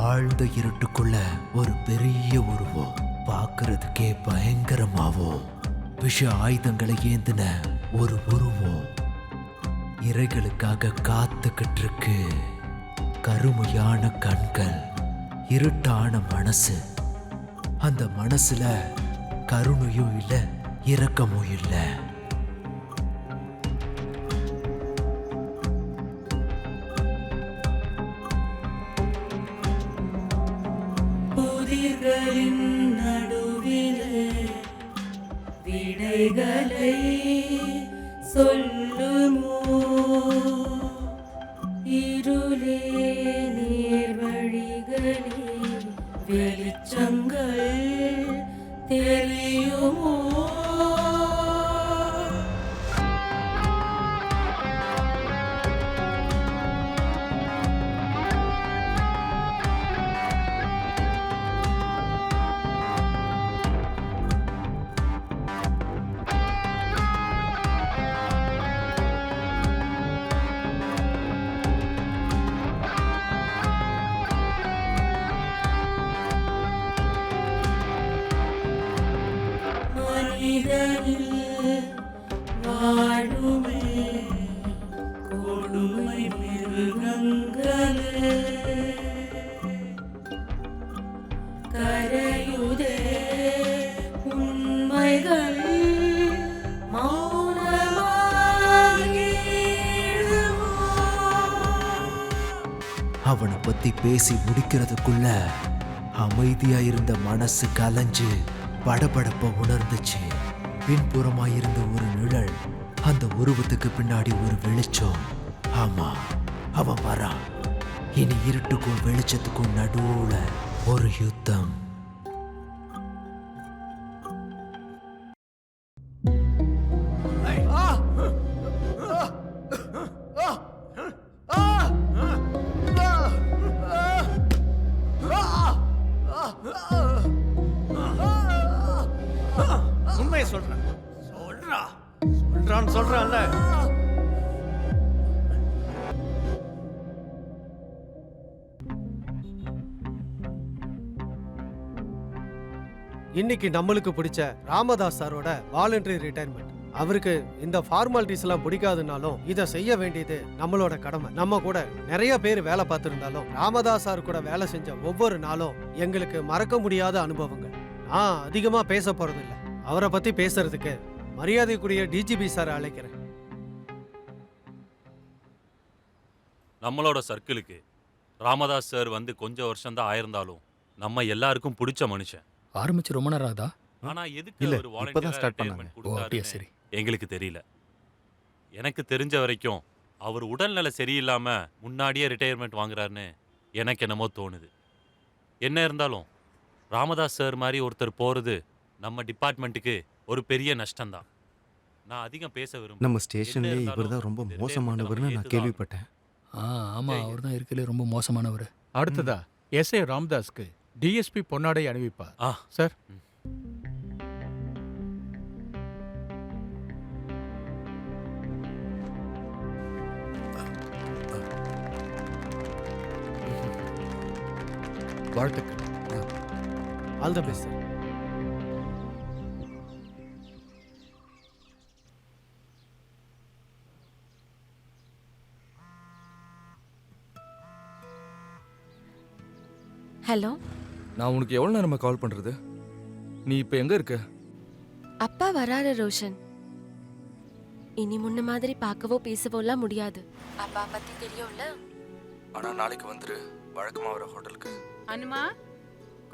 ஆழ்ந்த இருட்டுக்குள்ள ஒரு பெரிய உருவம், பார்க்கறதுக்கே பயங்கரமாவோ விஷ ஆயுதங்களை ஏந்தின ஒரு உருவம் இரைகளுக்காக காத்துக்கிட்டு இருக்கு. கருமையான கண்கள், இருட்டான மனசு. அந்த மனசுல கருணையும் இல்ல, இரக்கமும் இல்ல. புதிர்களின் நடுவிலே விடைகளை சொல்லுமோ, இருளே நேர்வழிகளே வெளிச்சங்கள் தெரியுமோ. வாழுமே கொடுமை மிருகங்களே, கரையுதே உண்மைகள் மௌனமாகிடுமோ. அவனை பத்தி பேசி முடிக்கிறதுக்குள்ள அமைதியா இருந்த மனசு கலைஞ்சு படபடப்ப உணர்ந்துச்சு. பின்புறமாயிருந்த ஒரு நிழல், அந்த உருவத்துக்கு பின்னாடி ஒரு வெளிச்சம். ஆமா, அவன் வரான். இனி இருட்டுக்கும் வெளிச்சத்துக்கும் நடுவுல ஒரு யுத்தம். உண்மையை சொல்றான்ல. இன்னைக்கு நம்மளுக்கு பிடிச்ச ராமதாஸ் சாரோட வாலண்டரி ரிட்டையர்மெண்ட். அவருக்கு இந்த ஃபார்மாலிட்டிஸ் எல்லாம் பிடிக்காதுனாலும் இதை செய்ய வேண்டியது நம்மளோட கடமை. நம்ம கூட நிறைய பேர் வேலை பார்த்திருந்தாலும் ராமதாஸ் சார் கூட வேலை செஞ்ச ஒவ்வொரு நாளும் எங்களுக்கு மறக்க முடியாத அனுபவங்கள். நான் அதிகமா பேச போறது இல்லை. அவரை பத்தி பேசுறதுக்கு மரியாதைக்குரிய டிஜிபி சார் அழைக்கிறேன். நம்மளோட சர்க்கிளுக்கு ராமதாஸ் சார் வந்து கொஞ்சம் வருஷம்தான் ஆயிருந்தாலும் நம்ம எல்லாருக்கும் பிடிச்ச மனுஷன். ஆரம்பிச்சு ரொம்ப நேரம் ஆகுதா? ஆனா எதுக்கு ஒரு வாலண்டியரா ரிட்டையர்மென்ட் கொடுத்தாருன்னு எங்களுக்கு தெரியல. எனக்கு தெரிஞ்ச வரைக்கும் அவர் உடல்நல சரியில்லாம முன்னாடியே ரிட்டையர்மெண்ட் வாங்குறாருன்னு எனக்கு என்னமோ தோணுது. என்ன இருந்தாலும் ராமதாஸ் சார் மாதிரி ஒருத்தர் போறது நம்ம டிபார்ட்மெண்ட்டுக்கு ஒரு பெரிய நஷ்டம்தான். நான் அதிகம் பேச விரும்புறேன். நம்ம ஸ்டேஷன்லயே இவர்தான் ரொம்ப மோசமானவர்னு நான் கேள்விப்பட்டேன். ஆமா, அவர் தான் இருக்கலே ரொம்ப மோசமானவர். அடுத்ததா எஸ்ஐ ராமதாஸ்க்கு டிஎஸ்பி பொன்னாடை அணிவிப்பார். சார். வாழ்த்துக்கள். All the best sir. Hello. நான் உனக்கு எவ்வளோ நேரமா கால் பண்ணுறது? நீ இப்போ எங்கே இருக்க? அப்பா வராரு ரோஷன். இனி முன்ன மாதிரி பார்க்கவோ பேசவோலாம் முடியாது. அப்பா பத்தி தெரியும்ல. ஆனால் நாளைக்கு வந்துரு, வழக்கமாக வர ஹோட்டலுக்கு. அனுமா,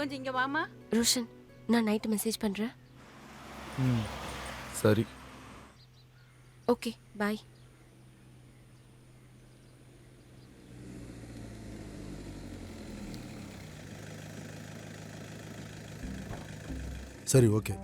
கொஞ்சம் இங்கே வாமா. ரோஷன், நான் நைட்டு மெசேஜ் பண்ணுறேன். சரி. ஓகே, பாய். சரி, okay.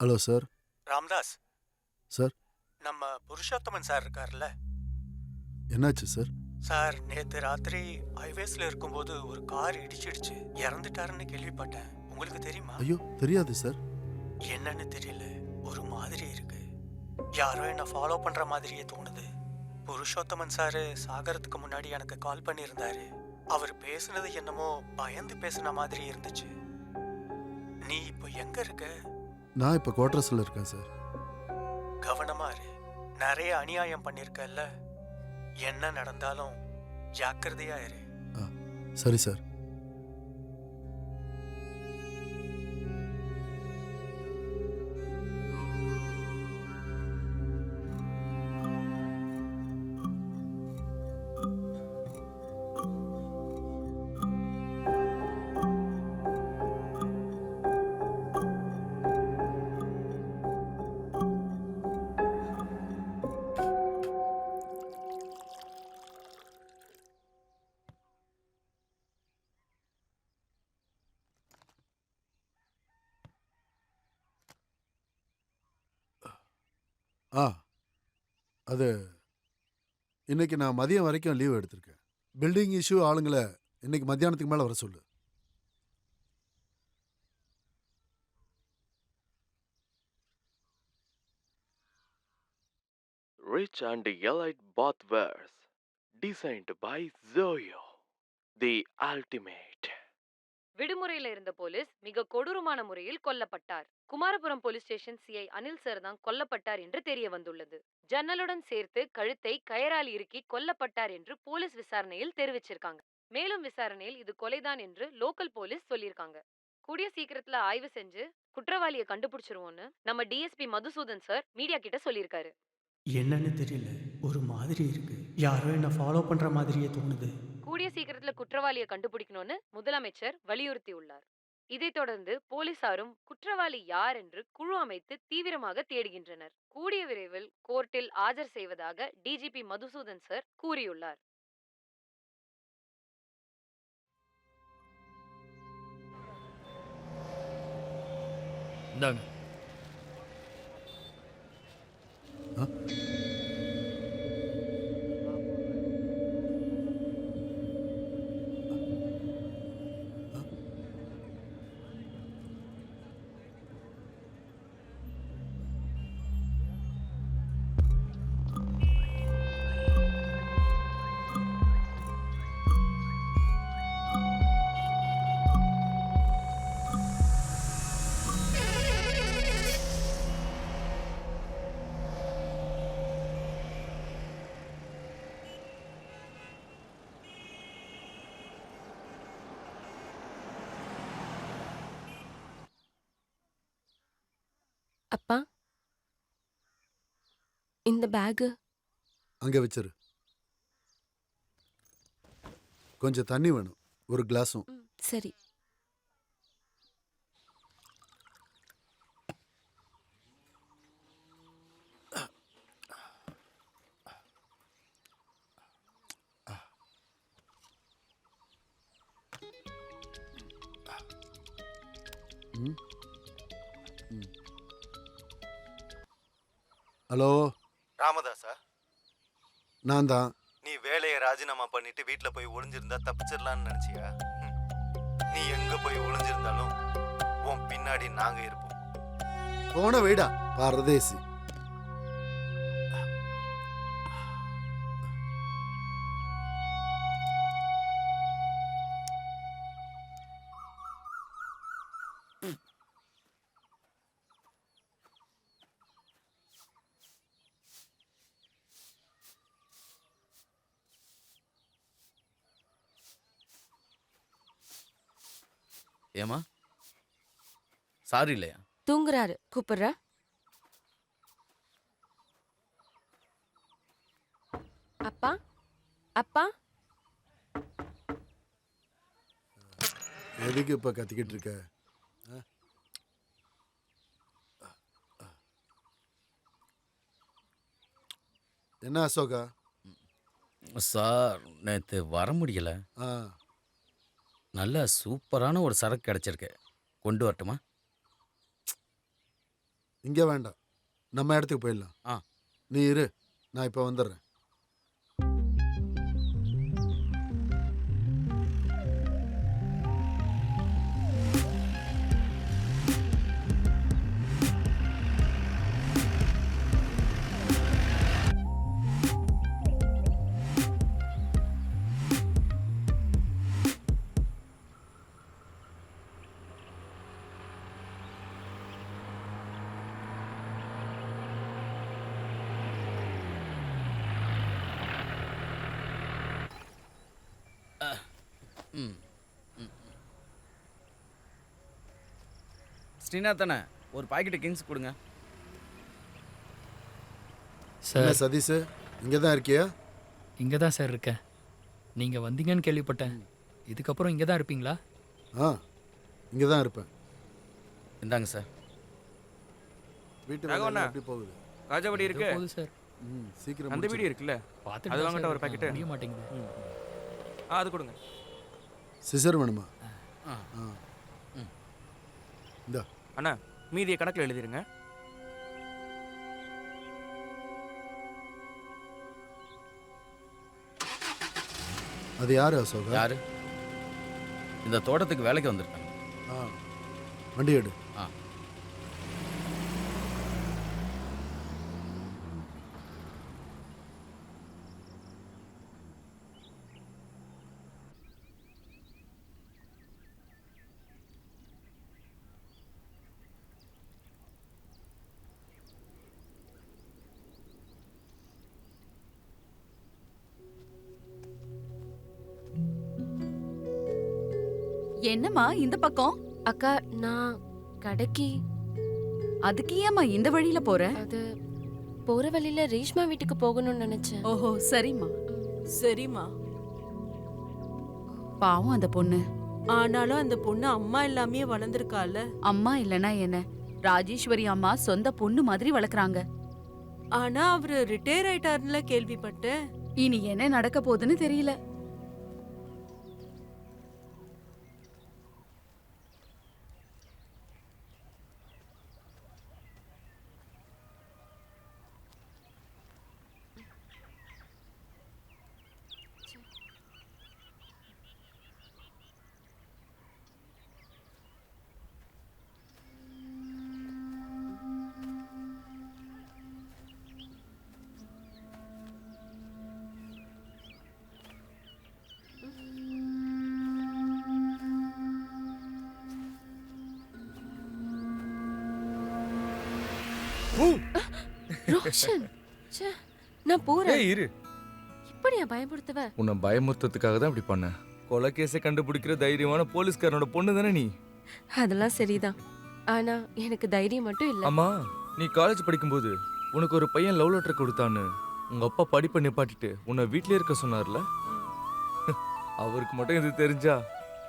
Hello sir. Ramdas sir. நம்ம புருஷோத்தமன் சார் இருக்கார்ல என்னாச்சு சார்? சார், நேத்து ராத்திரி ஹைவேஸ்ல இருக்கும்போது ஒரு கார் இடிச்சிடுச்சு, இறந்துட்டாருன்னு கேள்விப்பட்டேன். உங்களுக்கு தெரியுமா? ஐயோ, தெரியாது சார். என்னன்னு தெரியல, ஒரு மாதிரி இருக்கு. யாரோ என்ன ஃபாலோ பண்ற மாதிரியே தோணுது. புருஷோத்தமன் சாரு சாகறதுக்கு முன்னாடி எனக்கு கால் பண்ணியிருந்தாரு. அவர் பேசுனது என்னமோ பயந்து பேசுன மாதிரி இருந்துச்சு. நீ இப்போ எங்க இருக்க? நான் இப்போ குவார்டர்ஸில் இருக்கேன் சார். கவனமா இரு. நிறைய அநியாயம் பண்ணிருக்கல்ல, என்ன நடந்தாலும் ஜாக்கிரதையா இரு. சரி சார். அது இன்னைக்கு நான் மதியம் வரைக்கும் லீவ் எடுத்திருக்கேன். பில்டிங் இஷ்யூ ஆளுங்களை இன்னைக்கு மத்தியானத்துக்கு மேலே வர சொல்லு. Rich and elite bathwares designed by Zoyo, the ultimate. விடுமுறையில இருந்த போலீஸ் மிக கொடூரமான முறையில் கொல்லப்பட்டார். Kumarapuram police station CI Anil sir தான் கொல்லப்பட்டார் என்று தெரிய வந்துள்ளது. ஜன்னலுடன் சேர்த்து கழுத்தை கயரால் இறுக்கி கொல்லப்பட்டார் என்று போலீஸ் விசாரணையில் தெரிவிச்சிருக்காங்க. மேலும் விசாரணையில் இது கொலைதான் என்று லோக்கல் போலீஸ் சொல்லியிருக்காங்க. கூடிய சீக்கிரத்துல ஆய்வு செஞ்சு குற்றவாளியை கண்டுபிடிச்சிருவோம்னு நம்ம டிஎஸ்பி மதுசூதன் சார் மீடியா கிட்ட சொல்லியிருக்காரு. என்னன்னு தெரியல, ஒரு மாதிரி இருக்கு. யாரோ என்ன ஃபாலோ பண்ற மாதிரியே தோணுது. கூடிய சீக்கிரத்துல குற்றவாளியை கண்டுபிடிக்கணும்னு முதலமைச்சர் வலியுறுத்தி உள்ளார். இதைத் தொடர்ந்து போலீசாரும் குற்றவாளி யார் என்று குழு அமைத்து தீவிரமாக தேடுகின்றனர். கூடிய விரைவில் கோர்ட்டில் ஆஜர் செய்வதாக டிஜிபி மதுசூதன் சார் கூறியுள்ளார். இந்தாங்க. அப்பா, இந்த பேகு அங்கே வச்சிரு. கொஞ்சம் தண்ணி வேணும், ஒரு கிளாஸும். சரி. ஹலோ ராமதாஸா? நான் தான். நீ வேலையை ராஜினாமா பண்ணிட்டு வீட்டில் போய் ஒளிஞ்சிருந்தா தப்பிச்சிடலான்னு நினச்சியா? நீ எங்கே போய் ஒளிஞ்சிருந்தாலும் உன் பின்னாடி நாங்கள் இருப்போம். போன வைடா பாரதேசி. ஏமா சாரி இல்லையா? தூங்குறாரு, கூப்பிடுற. அப்பா, அப்பா. எதுக்கு இப்ப கத்திக்கிட்டு இருக்க? என்ன அசோகா? சார், நேற்று வர முடியல. நல்ல சூப்பரான ஒரு சரக்கு கிடைச்சிருக்கு, கொண்டு வரட்டுமா? இங்கே வேண்டாம், நம்ம இடத்துக்கு போயிடலாம். ஆ. நீ இரு, நான் இப்போ வந்துடுறேன். ஸ்ரீநாத்தனை ஒரு பாக்கெட்டு கிங்ஸ் கொடுங்க. என்ன சார் சதீஷ், இங்கே தான் இருக்கியா? இங்கே தான் சார் இருக்கேன். நீங்கள் வந்தீங்கன்னு கேள்விப்பட்டேன். இதுக்கப்புறம் இங்கே தான் இருப்பீங்களா? ஆ, இங்கே தான் இருப்பேன். இந்தாங்க சார். வீட்டு ராகவண்ணா. வேலை எப்படி போகுது? காஜாபடி இருக்கு. போகுது சார். சீக்கிரம் அந்த வீடியோ இருக்குல்ல, பார்த்துட்டு அது தான் வாங்கட்டா சார் ஒரு பாக்கெட்டு? முடிய மாட்டேங்குது. அது கொடுங்க. சிசர் வேணுமா? ஆ. ஆ. இந்தா. அண்ணா மீதியை கணக்கில் எழுதிருங்க. அது யாரு அசோகா? யாரு? இந்த தோட்டத்துக்கு வேலைக்கு வந்திருக்காங்க. ஆ, வண்டி எடு. ஆ. என்னம்மா இந்த பக்கம்? அக்கா நான் கடைக்கு. அதுக்கு ஏம்மா இந்த வழியில போற? அது போற வழியில ரேஷ்மா வீட்டுக்கு போகணும்னு நினைச்சேன். ஓஹோ சரிம்மா. சரிம்மா. பாவம் அந்த பொண்ணு. ஆனாலும் அந்த பொண்ணு அம்மா இல்லாமே வளர்ந்துருக்கால. அம்மா இல்லனா என்ன, ராஜேஸ்வரி அம்மா சொந்த பொண்ணு மாதிரி வளர்க்குறாங்க. ஆனா அவரு ரிட்டையர் ஆயிட்டாருல கேள்விப்பட்டேன். இனி என்ன நடக்க போகுதுன்னு தெரியல. ரோஷன், ச்சே, நான் போறேன். ஏய் இரு. இப்படியா பயப்படுத்துவ? உன்னை பயமுறுத்துறதுக்காக தான் இப்படி பண்ணேன். கொலை கேஸை கண்டுபிடிக்கிற தைரியமான போலீஸ்காரனோட பொண்ணு தானே நீ? அதெல்லாம் சரிதான். ஆனா எனக்கு தைரியம் மட்டும் இல்ல. அம்மா, நீ காலேஜ் படிக்கும்போது உனக்கு ஒரு பையன் லவ் லெட்டர் கொடுத்தான்னு உங்க அப்பா படிப்பை நிப்பாட்டிட்டு உன்னை வீட்லயே இருக்க சொன்னார்ல? அவருக்கு மட்டும் இது தெரிஞ்சா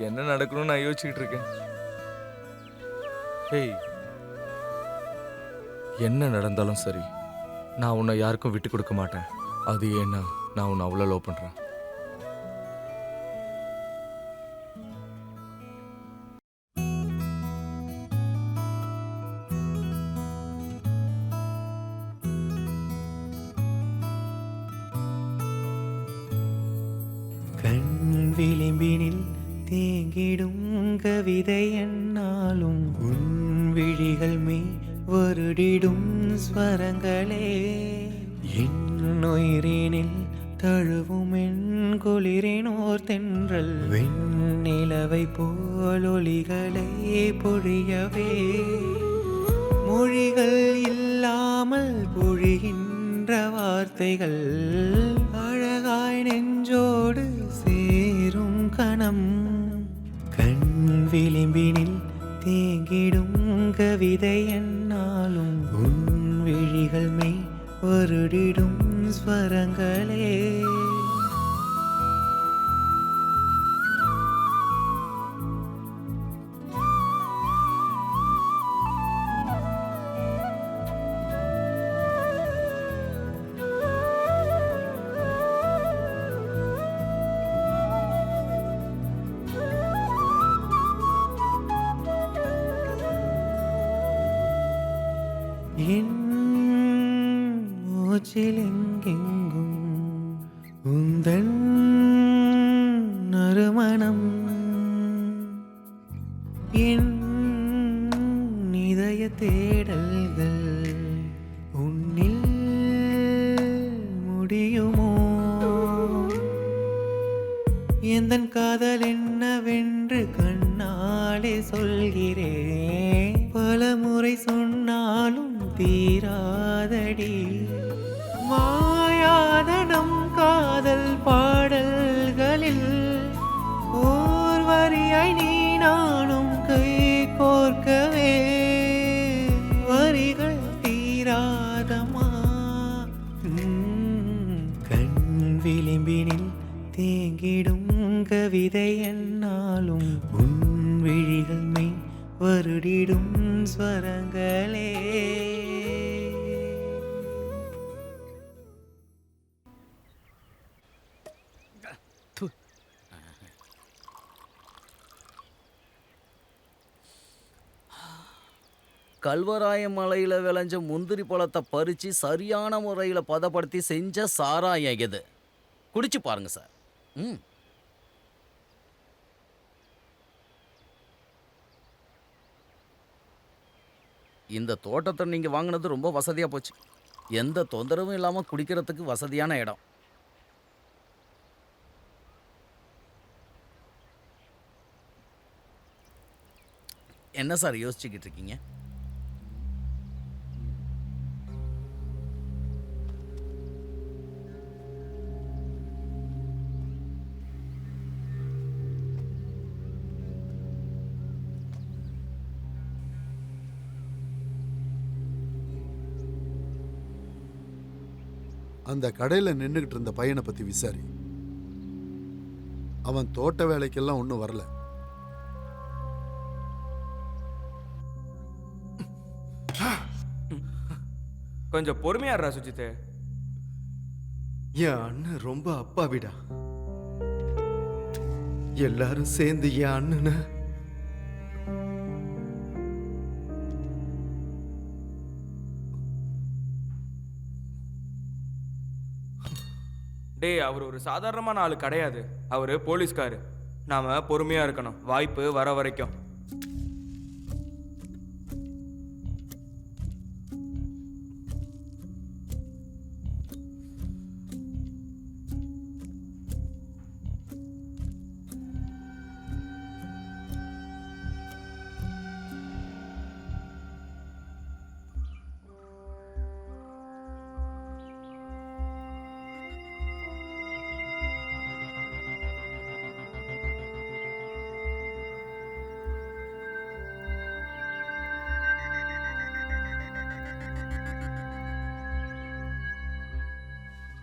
என்ன நடக்கணும்னு நான் யோசிச்சுக்கிட்டு இருக்கேன். ஏய், என்ன நடந்தாலும் சரி, நான் உன்னை யாருக்கும் விட்டு கொடுக்க மாட்டேன். அது ஏன்னா நான் உன்னை அவ்வளோ லவ் பண்றேன். கண் விளிம்பினில் தேங்கிடும் கவிதை என்னாலும் உன் விழிகள் மே வருடிடும் ஸ்வரங்களே என் உயிரினில் தழுவும் என் குளிரினோர் தென்றல் வெண்ணிலவை போல் ஒளிகளை பொழியவே மொழிகள் இல்லாமல் பொழிகின்ற வார்த்தைகள் அழகாய் நெஞ்சோடு சேரும் கணம் கண் விளிம்பினில் தேங்கிடும் கவிதை என்னாலும் உன் விழிகள் மெய் வருடிடும் ஸ்வரங்களே மூச்சில் எங்கெங்கும் உந்தன் நறுமணம் என் இதய தேடல்கள் உன்னில் முடியுமோ எந்தன் காதல் என்னவென்று கண்ணாலே சொல்கிறேன் பல முறை சொன்னாலும் தீராதடி மாயாத நம் காதல் பாடல்களில் ஓர் வரியாய் நீ நானும் கை கோர்க்கவே வரிகள் தீராதமா கண் விளிம்பினில் தேங்கிடும் கவிதை என்னாலும் உன் விழிகள் மெய் வருடிடும் ஸ்வரங்களே. கல்வராய மலையில விளைஞ்ச முந்திரி பழத்தை பறிச்சு சரியான முறையில் பதப்படுத்தி செஞ்ச சாராயம் இது. குடிச்சு பாருங்க சார். இந்த தோட்டத்தை நீங்க வாங்கினது ரொம்ப வசதியா போச்சு. எந்த தொந்தரவும் இல்லாம குடிக்கிறதுக்கு வசதியான இடம். என்ன சார் யோசிச்சுக்கிட்டு இருக்கீங்க? அந்த கடையில் நின்றுகிட்டு இருந்த பையனை பற்றி விசாரி. அவன் தோட்ட வேலைக்கெல்லாம் ஒன்றும் வரல. கொஞ்சம் பொறுமையாடுறா சுஜித். என் அண்ணன் ரொம்ப அப்பாவிடா. எல்லாரும் சேர்ந்து என் அண்ணனை டேய், அவர் ஒரு சாதாரணமான ஆளு கிடையாது. அவரு போலீஸ்காரு. நாம பொறுமையா இருக்கணும், வாய்ப்பு வர வரைக்கும்.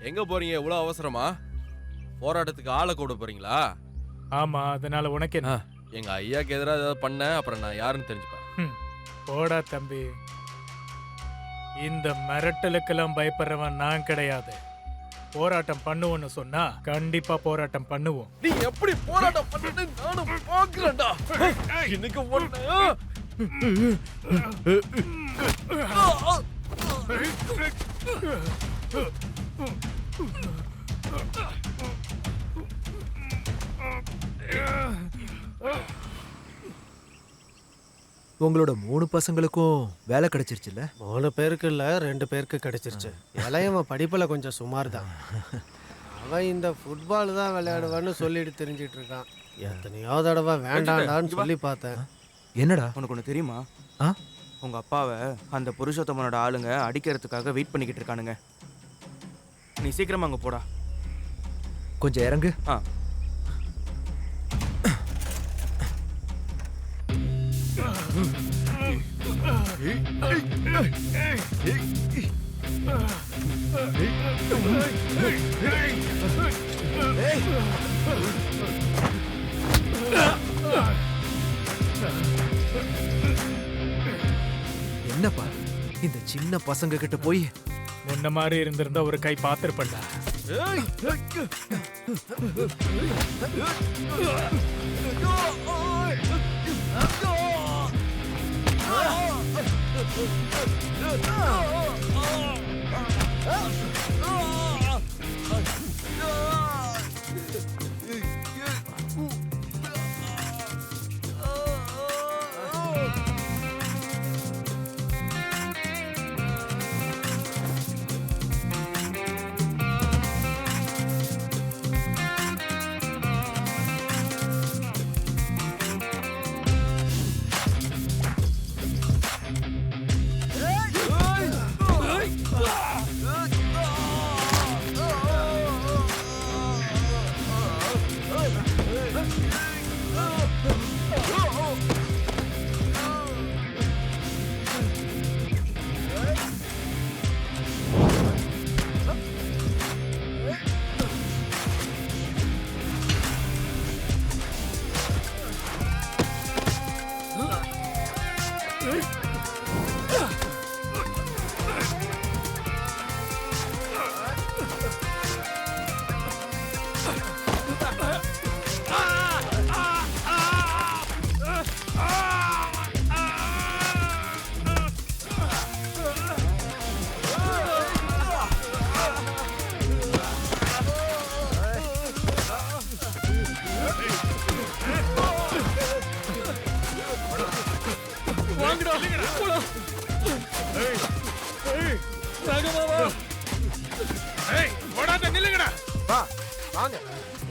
எங்க போறீங்க இவ்வளவு அவசரமா? போராட்டத்துக்கு ஆளை கூட போறீங்களா? ஆமா, அதனால உனக்கு என்ன? எங்க ஐயாக்கு எதிராக ஏதாவது பண்ண அப்புறம் நான் யாருன்னு தெரிஞ்சுப்பேன். போடா தம்பி, இந்த மிரட்டலுக்கெல்லாம் பயப்படுறவன் நான் கிடையாது. போராட்டம் பண்ணுவோன்னு சொன்னா கண்டிப்பா போராட்டம் பண்ணுவோம். நீ எப்படி போராட்டம் பண்ணு நானும் பாக்குறேன்டா. இன்னைக்கு ஒண்ணு உங்களோட 3 பசங்களுக்கும் வேலை கிடைச்சிருச்சுல்ல? 3 பேருக்கு இல்லை, 2 பேருக்கு கிடைச்சிருச்சு. இளையவன் படிப்பில் கொஞ்சம் சுமார் தான். அவன் இந்த ஃபுட்பால் தான் விளையாடுவான்னு சொல்லிட்டு தெரிஞ்சிட்டு இருக்கான். எத்தனையோ தடவை வேண்டாண்டான்னு சொல்லி பார்த்தேன். என்னடா உனக்கு ஒன்று தெரியுமா? உங்க அப்பாவை அந்த புருஷோத்தமனோட ஆளுங்க அடிக்கிறதுக்காக வெயிட் பண்ணிக்கிட்டு இருக்கானுங்க. நீ சீக்கிரமா அங்க போடா. கொஞ்சம் இறங்கு. என்னப்பா இந்த சின்ன பசங்க கிட்ட போய் முன்ன மாதிரி இருந்திருந்தா ஒரு கை பார்த்திருப்பேன்டா. வா வாங்க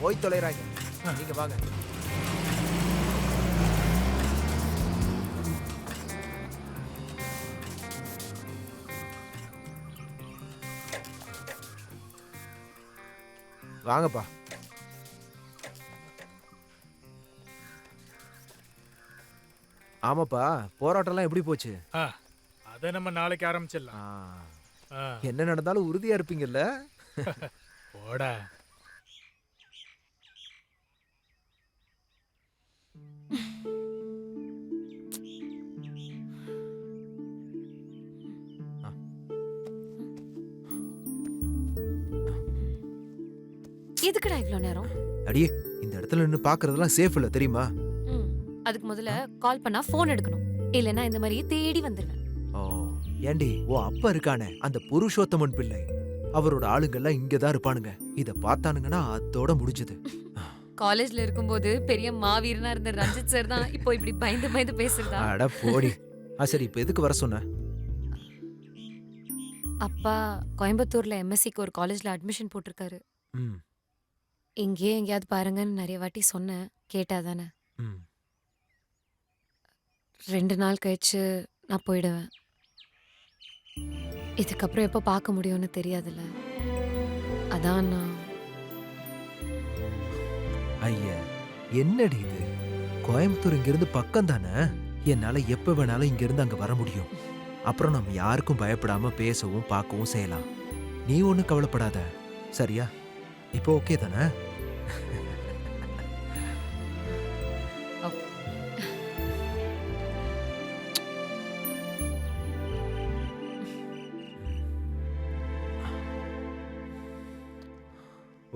போய் தொலைறாங்க நீங்க வாங்க. வாங்கப்பா. ஆமாப்பா, போராட்டம்லாம் எப்படி போச்சு? அதை நம்ம நாளைக்கு ஆரம்பிச்சிடலாம். என்ன நடந்தாலும் உறுதியா இருப்பீங்கல்ல? போடா. எதுக்குடா இவ்ளோ நேரம்? அடியே, இந்த இடத்துல நின்னு பாக்குறதெல்லாம் சேஃப் இல்ல தெரியுமா? அதுக்கு முதல்ல கால் பண்ணா போன் எடுக்கணும். இல்லனா இந்த மாதிரி தேடி வந்துருவேன். ஓ, ஏண்டி ஓ அப்பா இருக்கானே அந்த புருஷோத்தமன் பிள்ளை, அவரோட ஆளுங்கெல்லாம் இங்கதான் இருப்பானுங்க. இத பார்த்தானுங்கன்னா அதோட முடிஞ்சது. காலேஜ்ல இருக்கும்போது பெரிய மாவீரனா இருந்த ரஞ்சித் சார் தான் இப்போ இப்படி பயந்து பயந்து பேசுறதா? அட போடி. சரி, இப்ப எதுக்கு வர சொன்ன? அப்பா கோயம்புத்தூர்ல எம்எஸ்சிக்கு ஒரு காலேஜ்ல அட்மிஷன் போட்டிருக்காரு. இங்கேயே எங்கேயாவது பாருங்கன்னு நிறைய வாட்டி சொன்னேன், கேட்டாதானே. 2 நாள் கழிச்சு நான் போயிடுவேன். இதுக்கப்புறம் எப்போ பார்க்க முடியும்னு தெரியாதுல்ல, அதான் நான். ஐயா, என்னடி இது? கோயம்புத்தூர் இங்கிருந்து பக்கம் தானே. என்னால எப்ப வேணாலும் இங்கிருந்து அங்க வர முடியும். அப்புறம் நம்ம யாருக்கும் பயப்படாம பேசவும் பார்க்கவும் செய்யலாம். நீ ஒன்றும் கவலைப்படாத, சரியா? இப்போ ஓகே தானே?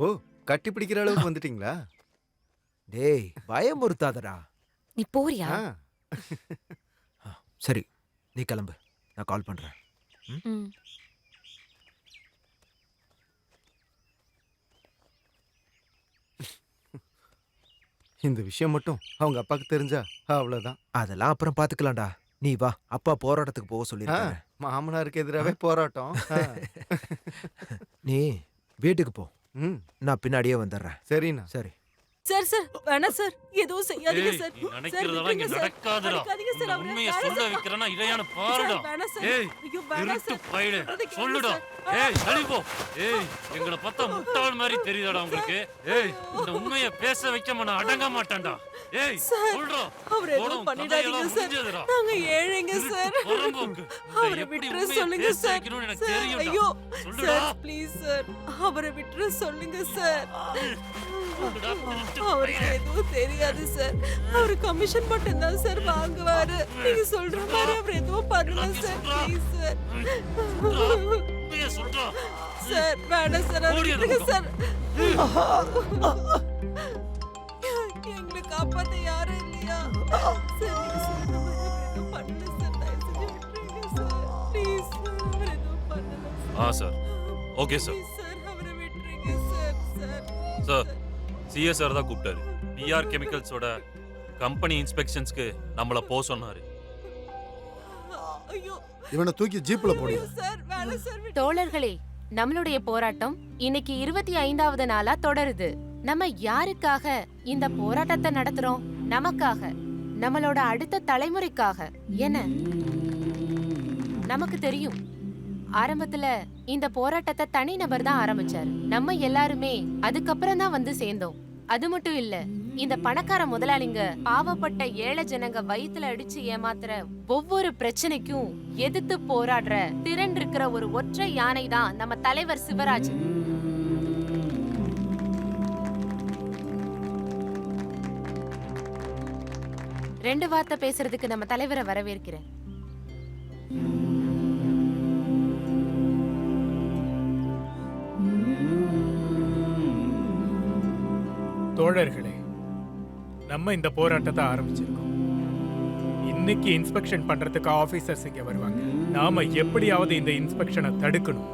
ஓ, கட்டி பிடிக்கிற அளவுக்கு வந்துட்டீங்களா? டேய், பயமுறுத்தாதடா. நீ போறியா? சரி, நீ கிளம்பு, நான் கால் பண்றேன். இந்த விஷயம் மட்டும் அவங்க அப்பாக்கு தெரிஞ்சா அவ்வளவுதான். அதெல்லாம் அப்புறம் பாத்துக்கலாம்டா. நீ வா, அப்பா போராட்டத்துக்கு போக சொல்லிருக்காரு. மாமனாருக்கு எதிராகவே போராட்டம். நீ வீட்டுக்கு போ, நான் பின்னாடியே வந்துடுறேன். சரிண்ணா. சரி. சார் சார் வேணாம் சார், எதுவும் செய்யாதீங்க சார். நீ நினைக்கிறதெல்லாம் இங்க நடக்காதுடா. உண்மையை சொல்ல வைக்கிறேன்னா இதையான பாருடா. ஏய், இருட்டு பையலே, சொல்லுடா. ஏய், தள்ளி போ. ஏய், எங்களை பார்த்தா முட்டாள் மாதிரி தெரியுதாடா உங்களுக்கு? ஏய், இந்த உண்மையை பேச வைக்க நான் அடங்க மாட்டேன்டா. ஏய், சொல்றா. அவர் எதுவும் பண்ணிடாதீங்க சார். நாங்க ஏழைங்க சார். அவரை விட்டுற சொல்லுங்க சார். ஐயோ சார், ப்ளீஸ் சார், அவரை விட்டுற சொல்லுங்க சார். அவருக்கு எதுவும் தெரியாது சார். அவரு கமிஷன் மட்டும் தான் சார் வாங்குவாரு. நீங்க சொல்ற மாதிரி அவர் எதுவும் பண்ணல சார். Please sir. சார் வேணாம் சார், விட்டுருங்க சார். எங்களை காப்பாத்த யாரும் இல்லையா சார்? நீங்க சொல்ற மாதிரி அவர் எதுவும் பண்ணல சார். தயவு செஞ்சு விட்டுருங்க சார். ப்ளீஸ் சார், அவர் எதுவும் பண்ணல சார். Okay sir. சார் அவரை விட்டுருங்க sir. Sir sir CS sir தான் கூப்பிட்டாரு. பிஆர் கெமிக்கல்ஸோட கம்பெனி இன்ஸ்பெக்ஷன்ஸ்க்கு நம்மள போக சொன்னாரு. ஐயோ இவனை தூக்கி ஜீப்ல போடு. சார் வேலை சார். தோழர்களே, நம்மளுடைய போராட்டம் இன்னைக்கு 25வது நாளா தொடருது. நம்ம யாருக்காக இந்த போராட்டத்தை நடத்துறோம்? நமக்காக, நம்மளோட அடுத்த தலைமுறைக்காக. என்ன நமக்கு தெரியும், ஆரம்பத்துல இந்த போராட்டத்தை தனிநபர் தான் ஆரம்பிச்சாரு. நம்ம எல்லாருமே அதுக்கப்புறம் தான் வந்து சேர்ந்தோம். அது மட்டும் இல்ல, இந்த பணக்கார முதலாளிங்க பாவப்பட்ட ஏழை ஜனங்க வயித்துல அடிச்சு ஏமாத்துற ஒவ்வொரு பிரச்சனைக்கும் எதிர்த்து போராடுற திறன் இருக்கிற ஒரு ஒற்றை யானை தான் நம்ம தலைவர் சிவராஜ். ரெண்டு வார்த்தை பேசுறதுக்கு நம்ம தலைவரை வரவேற்கிறேன். தோழர்களே, நம்ம இந்த போராட்டத்தை ஆரம்பிச்சிருக்கோம். இன்னைக்கு இன்ஸ்பெக்ஷன் பண்றதுக்கு ஆபீசர்ஸ் இங்க வருவாங்க. நாம எப்படியாவது இந்த இன்ஸ்பெக்ஷனை தடுக்கணும்.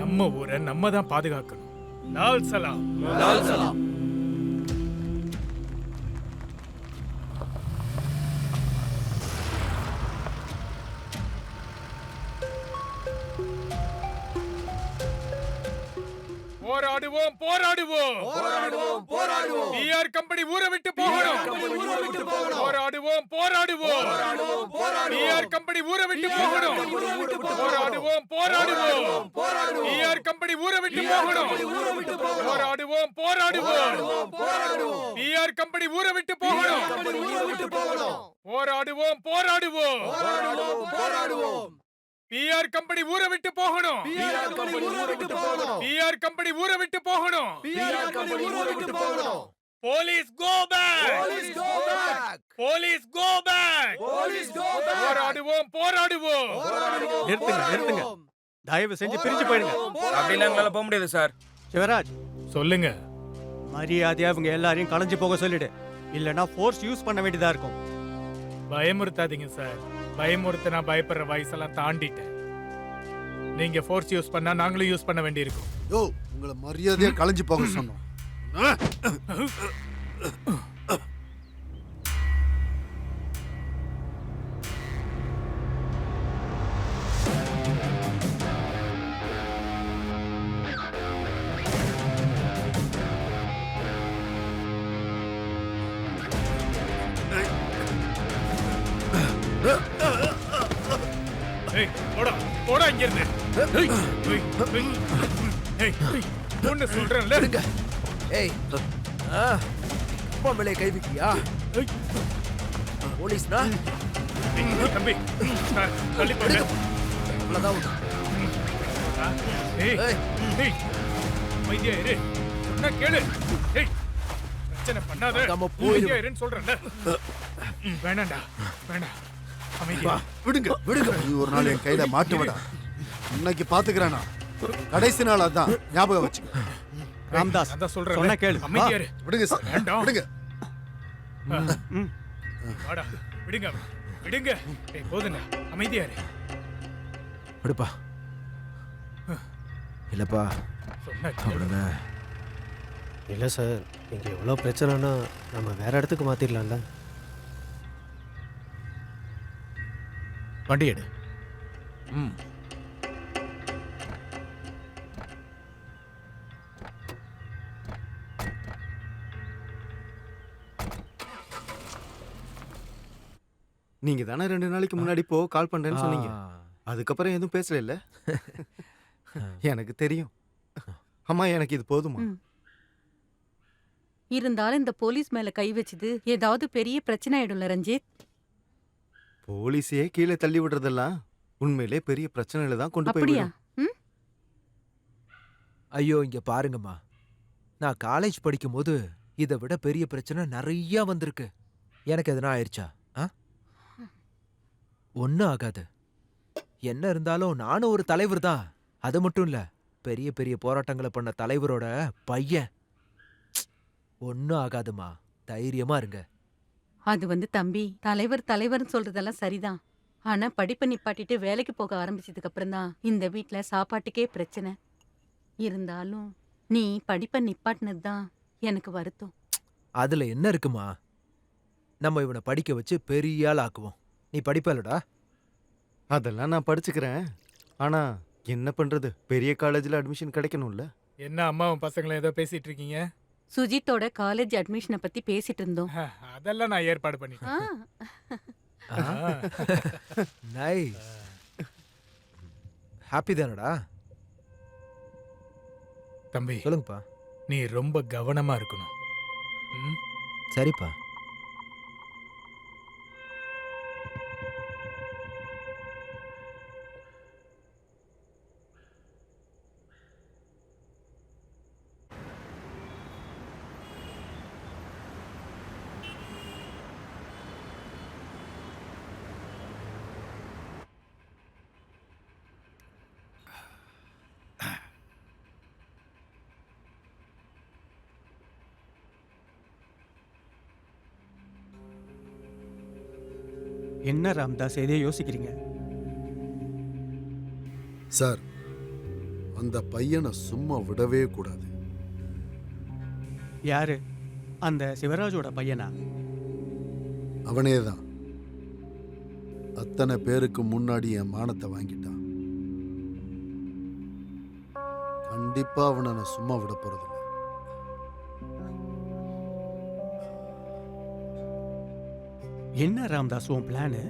நம்ம ஊரை நம்ம தான் பாதுகாக்கணும். லால் சலாம். லால் சலாம். போராடுவோம் போராடுவோம் போராடுவோம் போராடுவோம். பிஆர் கம்பெனி ஊரை விட்டு போகணும். போராடுவோம் போராடுவோம் பிஆர் கம்பெனி ஊரை விட்டு போகணும். போராடுவோம் போராடுவோம் பிஆர் கம்பெனி ஊரை விட்டு போகணும். போராடுவோம் போராடுவோம் பிஆர் கம்பெனி ஊரை விட்டு போகணும். போராடுவோம் போராடுவோம் பிஆர் கம்பெனி ஊரை விட்டு போகணும். பிஆர் கம்பெனி ஊரை விட்டு போகணும். Police go back. Police go back. போராடுவோம் போராடுவோம். நிறுத்துங்க. தயவு செஞ்சு பிரிஞ்சு போயிடுங்க. அப்படிலாம் எங்களால போக முடியாது சார். சிவராஜ், சொல்லுங்க. மரியாதையா அவங்க எல்லாரையும் கலைஞ்சு போக சொல்லிடு. இல்லனா ஃபோர்ஸ் யூஸ் பண்ண வேண்டியதா இருக்கும். பயமுறுத்தாதீங்க சார். பயமுறுத்தினா பயப்படுற வயசெல்லாம் தாண்டிட்டேன். நீங்க ஃபோர்ஸ் யூஸ் பண்ணா நாங்களும் யூஸ் பண்ண வேண்டியிருக்கும். யோ, உங்களை மரியாதையா கலைஞ்சு போக சொன்னோம். போடா இங்க இருந்து. ஒண்ணு சொல்றேன்ல. ஏய், அப்பா மேலே கை வைக்கியா? போலீஸ்னா தம்பி தள்ளி போடு. அவ்வளவுதான் உண்டு. அமைதியா இரு. சொன்னா கேளு. பிரச்சனை பண்ணாத. அமைதியா இருன்னு சொல்றேன்ல. வேணாண்டா, வேணாம். விடுங்க. நீ ஒரு நாள் என் கையில மாட்டு விடா. இன்னைக்கு பாத்துக்கிறேனா? கடைசி நாள் அதான், ஞாபகம் வச்சுக்க. ராம்தாஸ், சொன்னா கேளு. அமைதியா இரு. விடுங்க சார், விடுங்க. வாடா, விடுங்க விடுங்க. போதுங்க, அமைதியா இரு. விடுப்பா. இல்லப்பா, அவ்வளவுதான். இல்லை சார், இங்கே எவ்வளோ பிரச்சனைனா நம்ம வேற இடத்துக்கு மாற்றிடலாம்ல. வண்டி எடு. நீங்க தானே 2 நாளைக்கு முன்னாடி கால் பண்றேன்னு சொன்னீங்க. அதுக்கப்புறம் எதுவும் பேசல இல்ல? எனக்கு தெரியும். அம்மா, எனக்கு இது போதுமா? இருந்தாலும் இந்த போலீஸ் மேல கை வச்சது ஏதாவது பெரிய பிரச்சனை ஆயிடும்ல ரஞ்சித். போலீஸையே கீழே தள்ளி விடுறதெல்லாம் உண்மையிலே பெரிய பிரச்சனையில தான் கொண்டு போய் அப்படியா? விடும். ஐயோ, இங்க பாருங்கம்மா. நான் காலேஜ் படிக்கும்போது இதை விட பெரிய பிரச்சனை நிறைய வந்திருக்கு. எனக்கு எதுனா ஆயிடுச்சா? ஒன்றும் ஆகாது. என்ன இருந்தாலும் நானும் ஒரு தலைவர் தான். அது மட்டும் இல்ல, பெரிய பெரிய போராட்டங்களை பண்ண தலைவரோட பையன். ஒன்றும் ஆகாதுமா, தைரியமா இருங்க. அது தம்பி, தலைவர்னு சொல்றதெல்லாம் சரிதான். ஆனா படிப்பை நிப்பாட்டிட்டு வேலைக்கு போக ஆரம்பிச்சதுக்கு அப்புறம் தான் இந்த வீட்ல சாப்பாட்டுக்கே பிரச்சனை. இருந்தாலும் நீ படிப்பை நிப்பாட்டினது தான் எனக்கு வருத்தம். அதுல என்ன இருக்குமா? நம்ம இவனை படிக்க வச்சு பெரிய ஆள் ஆக்குவோம். நீ படிப்பலடா. அதெல்லாம் நான் படிச்சுக்கிறேன். ஆனா என்ன பண்றது, பெரிய காலேஜ்ல அட்மிஷன் கிடைக்கணும்ல. என்ன அம்மாவும் பசங்களும் ஏதோ பேசிட்டு இருக்கீங்க? சுஜித்தோட காலேஜ் அட்மிஷனை பத்தி பேசிட்டு இருந்தோம். அதெல்லாம் நான் ஏற்பாடு பண்ணிட்டேன். நைஸ். ஹாப்பி தானடா? தம்பி சொல்லுங்கப்பா. நீ ரொம்ப கவனமா இருக்கணும். ம்? சரிப்பா. என்ன ராம்தாஸ் எதையோ யோசிக்கிறீங்க? சார், அந்த பையனை சும்மா விடவே கூடாது. யாரு? அந்த சிவராஜோட பையனா? அவனே தான். அத்தனை பேருக்கு முன்னாடி என் மானத்தை வாங்கிட்டான். கண்டிப்பா அவனை நான் சும்மா விட போறதில்லை. என்ன ராம்தாஸ் உன் பிளானு?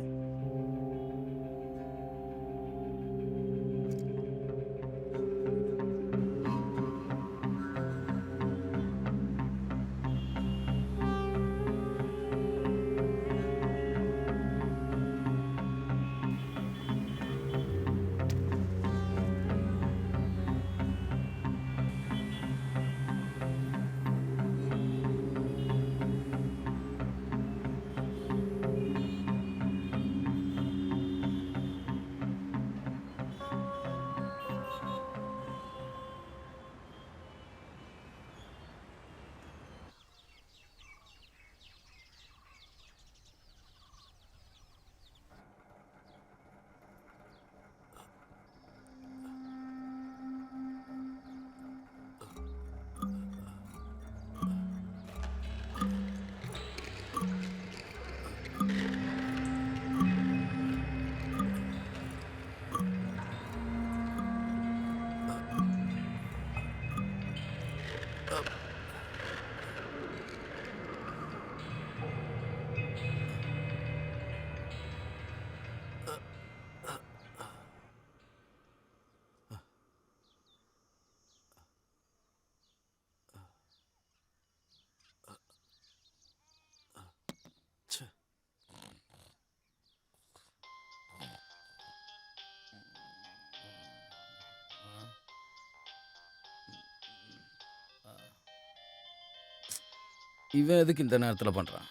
இவன் எதுக்கு இந்த நேரத்தில் பண்ணுறான்?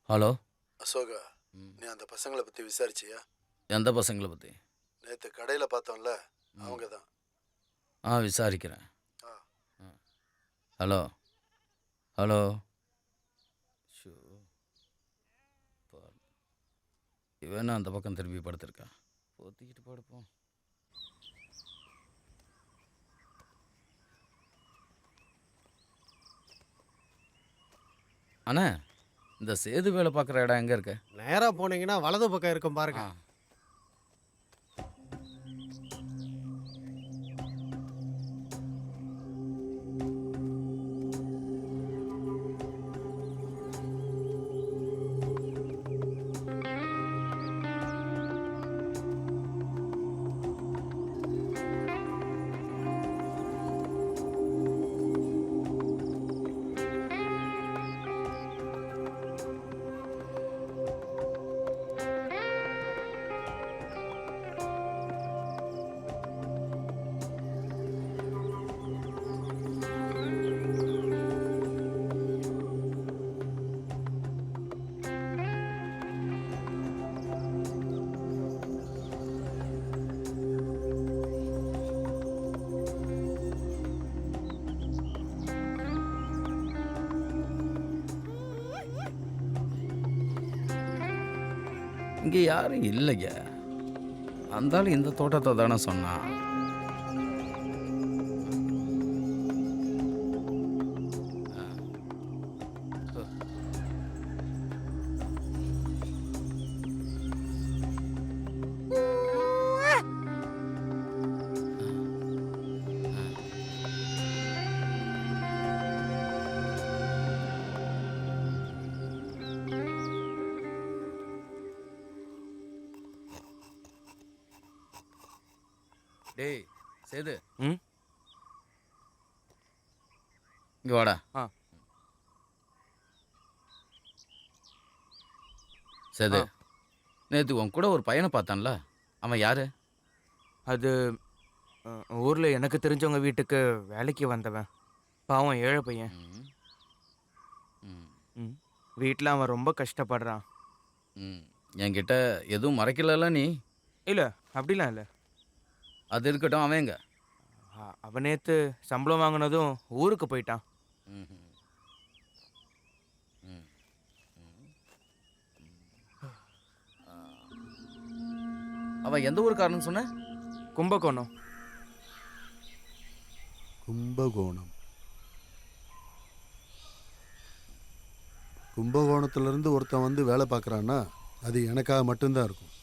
ஹலோ அசோகா, நீ அந்த பசங்களை பத்தி விசாரிச்சியா? எந்த பசங்களை பற்றி? நேற்று கடையில் பார்த்தோம்ல, அவங்க தான். விசாரிக்கிறேன். Hello hello. இவன் அந்த பக்கம் திரும்பி படுத்திருக்கான். பொத்திக்கிட்டு படுப்போம். அண்ணா, இந்த சேது வேலை பார்க்குற இடம் எங்கே இருக்கு? நேரா போனீங்கன்னா வலது பக்கம் இருக்கும் பாருங்க. இங்கே யாரும் இல்லைங்க. அந்த ஆள் இந்த தோட்டத்தை தானே சொன்னான். டேய் சேது, ம் இங்க வாடா. ஆ சேது, நேத்து உன் கூட ஒரு பையனை பார்த்தான்ல, அவன் யாரு? அது ஊரில் எனக்கு தெரிஞ்சவங்க வீட்டுக்கு வேலைக்கு வந்தவன். பாவம் ஏழை பையன். வீட்டில் அவன் ரொம்ப கஷ்டப்படுறான். என்கிட்ட எதுவும் மறைக்கல நீ? இல்லை, அப்படிலாம் இல்லை. அது இருக்கட்டும், அவன் எங்க? அவன் நேற்று சம்பளம் வாங்கினதும் ஊருக்கு போயிட்டான். அவன் எந்த ஊருக்காரன்னு சொன்ன? கும்பகோணம். கும்பகோணம். கும்பகோணத்துலேருந்து ஒருத்தன் வந்து வேலை பார்க்குறான்னா அது எனக்காக மட்டும்தான் இருக்கும்.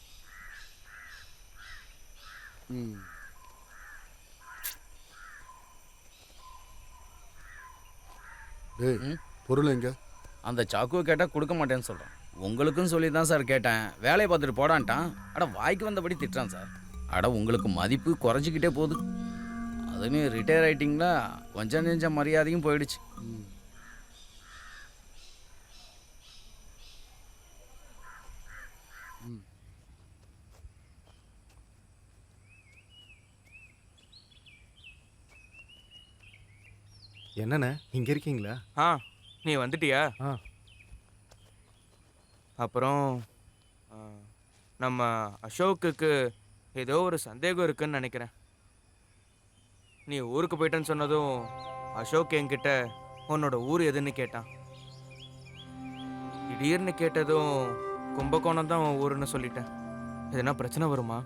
டேய், பொருள் எங்க? அந்த சாக்குவை கேட்டால் கொடுக்க மாட்டேன்னு சொல்கிறான். உங்களுக்கும் சொல்லி தான் சார் கேட்டேன், வேலையை பார்த்துட்டு போடான்ட்டான். அட வாய்க்கு வந்தபடி திட்டுறான் சார். அட உங்களுக்கு மதிப்பு குறைஞ்சிக்கிட்டே போகுது. அதுலேயும் ரிட்டையர் ஆகிட்டிங்களா, கொஞ்சம் நெஞ்சம் மரியாதையும் போயிடுச்சு. என்னண்ணே இங்கே இருக்கீங்களா? நீ வந்துட்டியா? அப்புறம் நம்ம அசோக்குக்கு ஏதோ ஒரு சந்தேகம் இருக்குன்னு நினைக்கிறேன். நீ ஊருக்கு போயிட்டேன்னு சொன்னதும் அசோக் என்கிட்ட உன்னோட ஊர் எதுன்னு கேட்டான். திடீர்னு கேட்டதும் கும்பகோணம் தான் உன் ஊருன்னு சொல்லிட்டேன். எதுனா பிரச்சனை வருமா?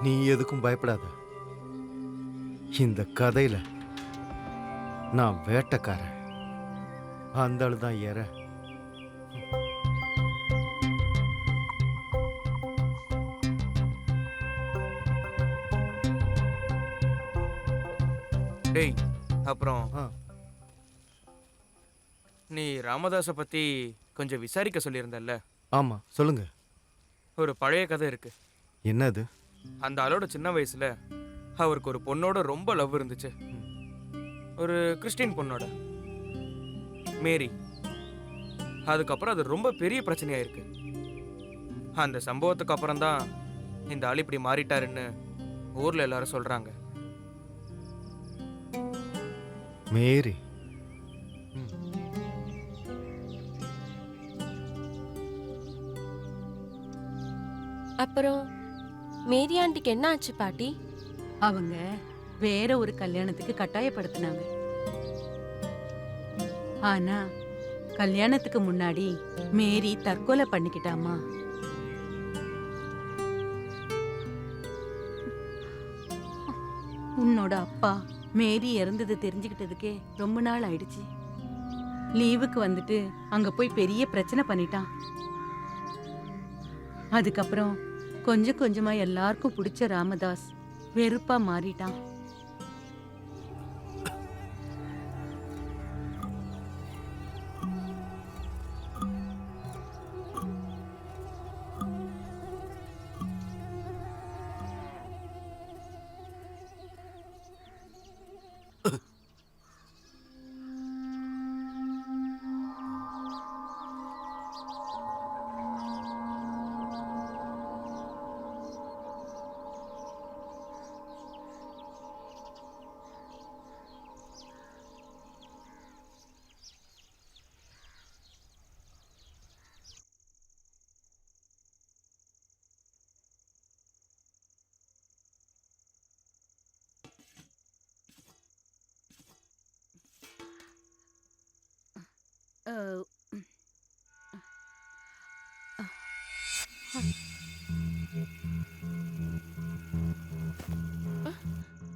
நீ எதுக்கும் பயப்படாத. இந்த கதையில நான் வேட்டைக்காரன், அந்த ஆளு தான் ஏற. டேய், அப்புறம் நீ ராமதாஸை பத்தி கொஞ்சம் விசாரிக்க சொல்லியிருந்தல்ல? ஆமா, சொல்லுங்க. ஒரு பழைய கதை இருக்கு. என்னது? அந்த ஆளோட சின்ன வயசுல அவருக்கு ஒரு பொண்ணோட ரொம்ப லவ் இருந்துச்சு. ஒரு கிறிஸ்டின் பொண்ணோட, மேரி. அதுக்கப்புறம் அது ரொம்ப பெரிய பிரச்சனையாயிருக்கு. அந்த சம்பவத்துக்கு அப்புறம் தான் இந்த ஆள் இப்படி மாறிட்டாருன்னு ஊர்ல எல்லாரும் சொல்றாங்க. மேரி? அப்புறம் மேரி ஆண்டிக்கு என்ன ஆச்சு பாட்டி? அவங்க வேற ஒரு கல்யாணத்துக்கு கட்டாயப்படுத்தினாங்க. ஆனா கல்யாணத்துக்கு முன்னாடி மேரி தற்கொலை பண்ணிக்கிட்டாமா. உன்னோட அப்பா மேரி இறந்தது தெரிஞ்சுக்கிட்டதுக்கே ரொம்ப நாள் ஆயிடுச்சு. லீவுக்கு வந்துட்டு அங்க போய் பெரிய பிரச்சனை பண்ணிட்டான். அதுக்கப்புறம் கொஞ்சம் கொஞ்சமா எல்லாருக்கும் பிடிச்ச ராமதாஸ் வெறுப்பா மாறிட்டான்.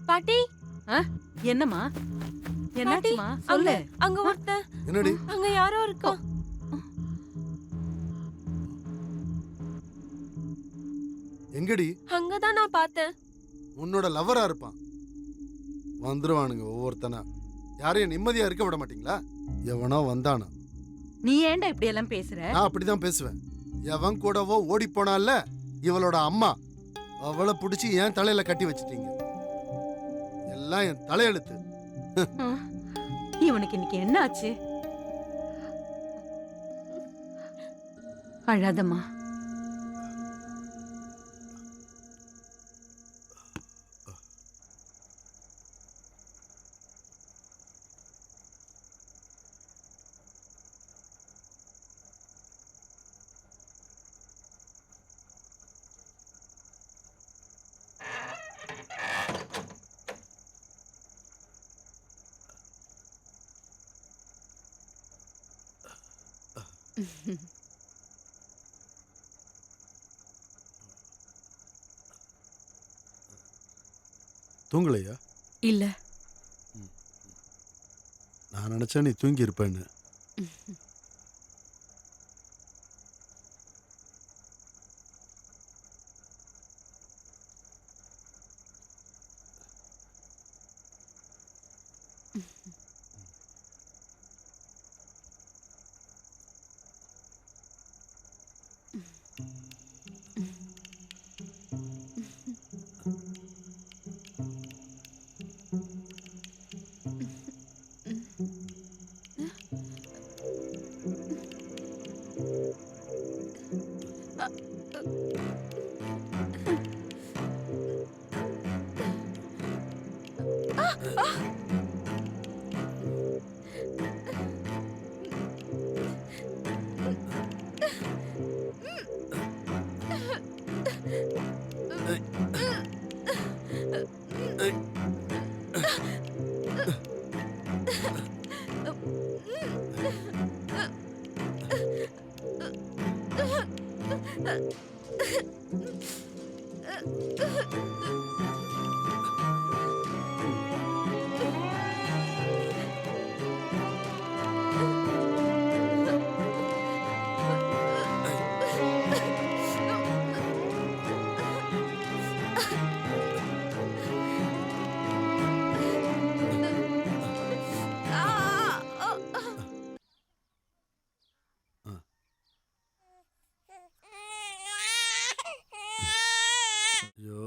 பாட்டி என்னம்மா பாட்டி என்னாச்சுமா அங்க சொல்லு. அங்க ஒருத்தன் என்னடி அங்க யாரோ இருக்கா. எங்கடி அங்கதான் நான் பார்த்தேன். உன்னோட லவ்வரா இருப்பான். வந்துருவானுங்க ஒவ்வொருத்தனா. யாரையும் நிம்மதியா இருக்க விட மாட்டீங்களா? எவனோ வந்தானா. நீ ஏன்டா இப்படி எல்லாம் பேசுற? நான் அப்படிதான் பேசுவேன். எவன் கூடவோ ஓடி போனால இவளோட அம்மா, அவளை பிடிச்சி என் தலையில கட்டி வச்சிட்டீங்க. எல்லாம் என் தலையெழுத்து. இவனுக்கு இன்னைக்கு என்ன ஆச்சு? அழாதம்மா. தூங்கலையா? இல்ல. நான் நினைச்சேன் நீ தூங்கி இருப்பேன்னு. ஐயோ,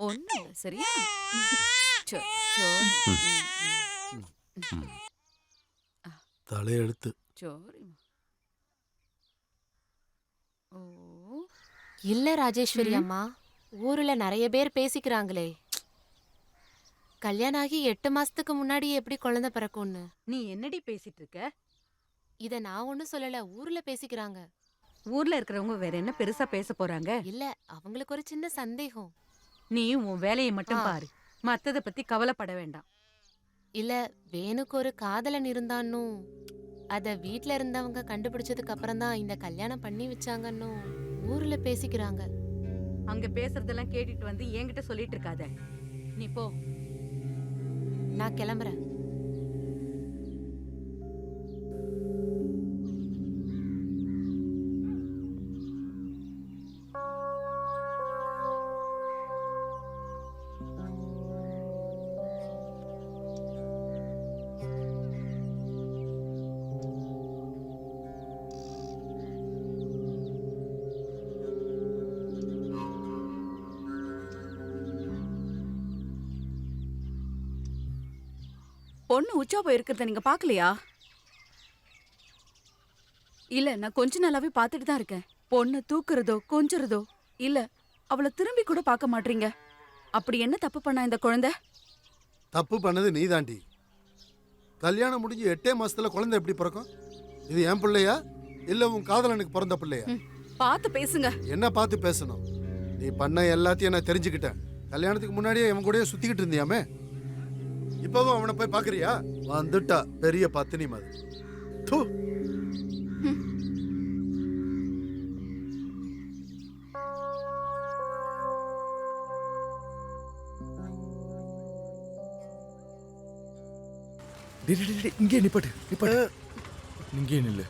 ஒண்ணு சரியா? தலையெழுத்து. இல்ல ராஜேஸ்வரி அம்மா, ஊர்ல நிறைய பேர் பேசிக்கிறாங்களே, கல்யாணம் ஆகி 8 மாசத்துக்கு முன்னாடி எப்படி குழந்தை பிறக்கும்னு. நீ என்னடி பேசிட்டு இருக்க? இத நான் ஒண்ணும் சொல்லல, ஊர்ல பேசிக்கிறாங்க. ஊர்ல இருக்கிறவங்க வேற என்ன பெருசா பேச போறாங்க? இல்ல, அவங்களுக்கு ஒரு சின்ன சந்தேகம். நீ உன் வேலையை மட்டும் பாரு, மத்தத பத்தி கவலைப்பட வேண்டாம். இல்ல, வேணுக்கு ஒரு காதலன் இருந்தான்னு அத வீட்ல இருந்தவங்க கண்டுபிடிச்சதுக்கு அப்புறம் தான் இந்த கல்யாணம் பண்ணி வச்சாங்கன்னு ஊர்ல பேசிக்கிறாங்க. அங்க பேசுறதெல்லாம் கேட்டுட்டு வந்து என்கிட்ட சொல்லிட்டு இருக்காத. நீ போ. நான் கிளம்புறேன். பொண்ணு உச்சா போயிருக்கிறத நீங்க பாக்கலையா? இல்ல நான் கொஞ்ச நாளாவே பார்த்துட்டு தான் இருக்கேன். பொண்ணு தூக்குறதோ கொஞ்சுறதோ இல்ல அவளை திரும்பி கூட பார்க்க மாட்டீங்க. அப்படி என்ன தப்பு பண்ணா இந்த குழந்தை? தப்பு பண்ணது நீதாண்டி. கல்யாணம் முடிஞ்சு 8 மாசத்துல குழந்தை எப்படி பிறக்கும்? இது என் பிள்ளையா இல்ல உன் காதலனுக்கு பிறந்த பிள்ளையா? பார்த்து பேசுங்க. என்ன பார்த்து பேசணும்? நீ பண்ண எல்லாத்தையும் நான் தெரிஞ்சுக்கிட்டேன். கல்யாணத்துக்கு முன்னாடியே அவன் கூடயே சுத்திக்கிட்டு இருந்தியாமே, இப்பவும் அவனை போய் பாக்குறியா? வந்துட்டா பெரிய பத்தினி மாதிரி. தூ. இங்கே நிப்பாட்டு நிப்பாட்டு. இங்கே நில்லு.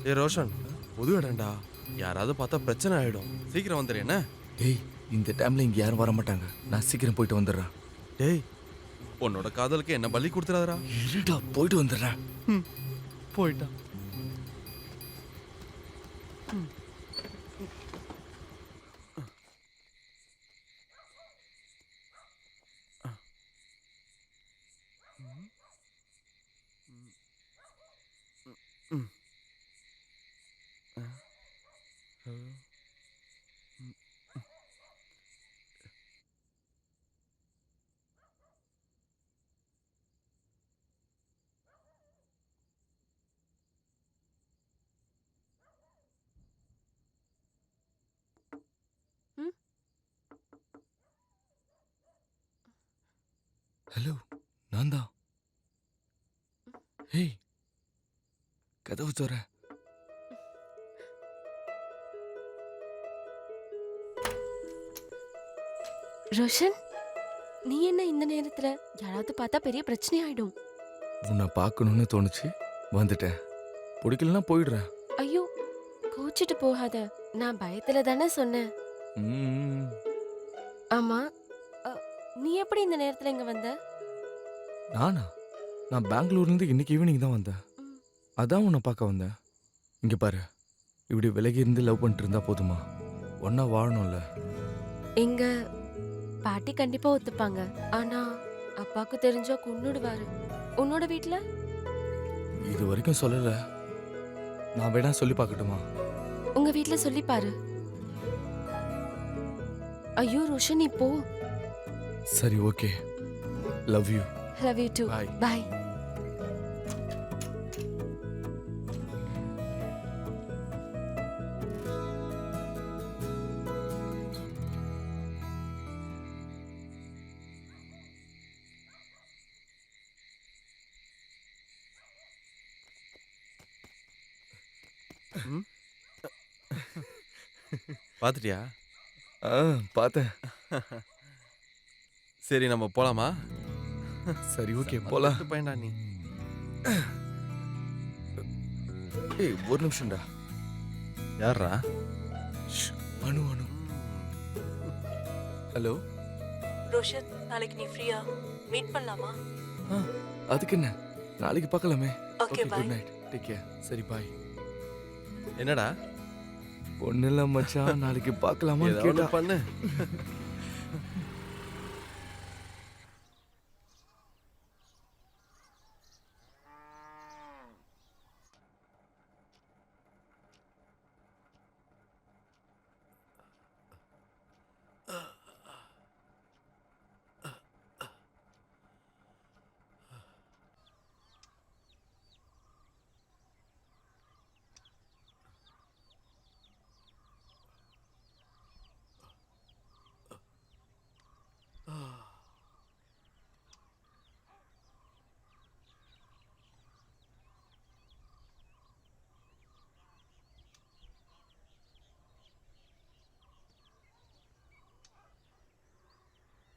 ஏ ரோஷன், பொது இடம்டா, யாராவது பார்த்தா பிரச்சனை ஆயிடும். சீக்கிரம் வந்துடு என்ன? டேய், இந்த டைம்ல இங்க யாரும் வர மாட்டாங்க. நான் சீக்கிரம் போயிட்டு வந்துடுறேன். டேய், உன்னோட காதலுக்கு என்ன பலி கொடுத்துறாதடா. இருடா, போயிட்டு வந்துடுறேன். போயிட்டான். ஹலோ, நான் தான். ஏய், கதவு தோற. ரோஷன், நீ என்ன இந்த நேரத்துல? யாராவது பார்த்தா பெரிய பிரச்சனை ஆயிடும். உன்னை பார்க்கணும்னு தோணுச்சு, வந்துட்டேன். பிடிக்கலன்னா போயிடுறேன். ஐயோ, கோச்சிட்டு போகாத. நான் பயத்துல தானே சொன்னேன். ம், ஆமா, நீ எப்படி இந்த நேரத்துல இங்க வந்த? நானா? நான் பெங்களூர்லேருந்து இன்னைக்கு ஈவினிங் தான் வந்தேன். அதான் உன்னை பார்க்க வந்தேன். இங்கே பாரு, இப்படி விலகி இருந்து லவ் பண்ணிட்டு இருந்தா போதுமா? ஒன்றா வாழணும்ல. எங்க பாட்டி கண்டிப்பா ஒத்துப்பாங்க. ஆனா அப்பாக்கு தெரிஞ்சா கொன்னுடுவாரு. உன்னோட வீட்ல? இது வரைக்கும் சொல்லல. நான் வேணா சொல்லி பார்க்கட்டுமா? உங்க வீட்ல சொல்லி பாரு. ஐயோ ரோஷன், நீ போ. சரி, okay. Love you. Love you too. Bye. Bye. பார்த்துட்டியா? பார்த்தேன். சரி, நம்ம போலாமா? சரி, ஓகே, போலாம். பையன்டா நீ. ஏய், ஒரு நிமிஷம்டா. யாரா? அனு அனு. ஹலோ ரோஷன், நாளைக்கு நீ ஃப்ரீயா? மீட் பண்ணலாமா? அதுக்கு என்ன, நாளைக்கு பார்க்கலாமே. Okay, bye. Good night, take care. சரி, பாய். என்னடா? ஒன்றும் இல்லை மச்சான், நாளைக்கு பார்க்கலாமா ஏதாவது கேட்டா. பண்ணு.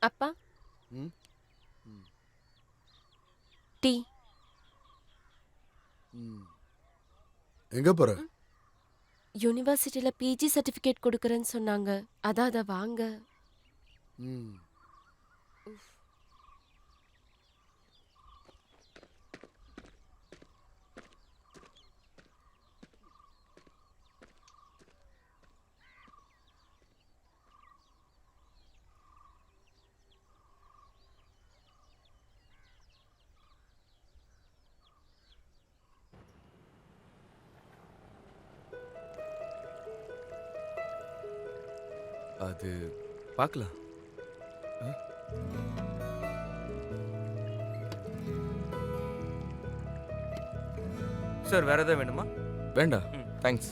அப்பா, டீ. எங்க போற? யூனிவர்சிட்டியில பிஜி சர்டிபிகேட் கொடுக்கறேன்னு சொன்னாங்க. அதான் அதை வாங்க. அது பார்க்கலாம். சார் வேற ஏதாவது வேணுமா? வேண்டாம், தேங்க்ஸ்.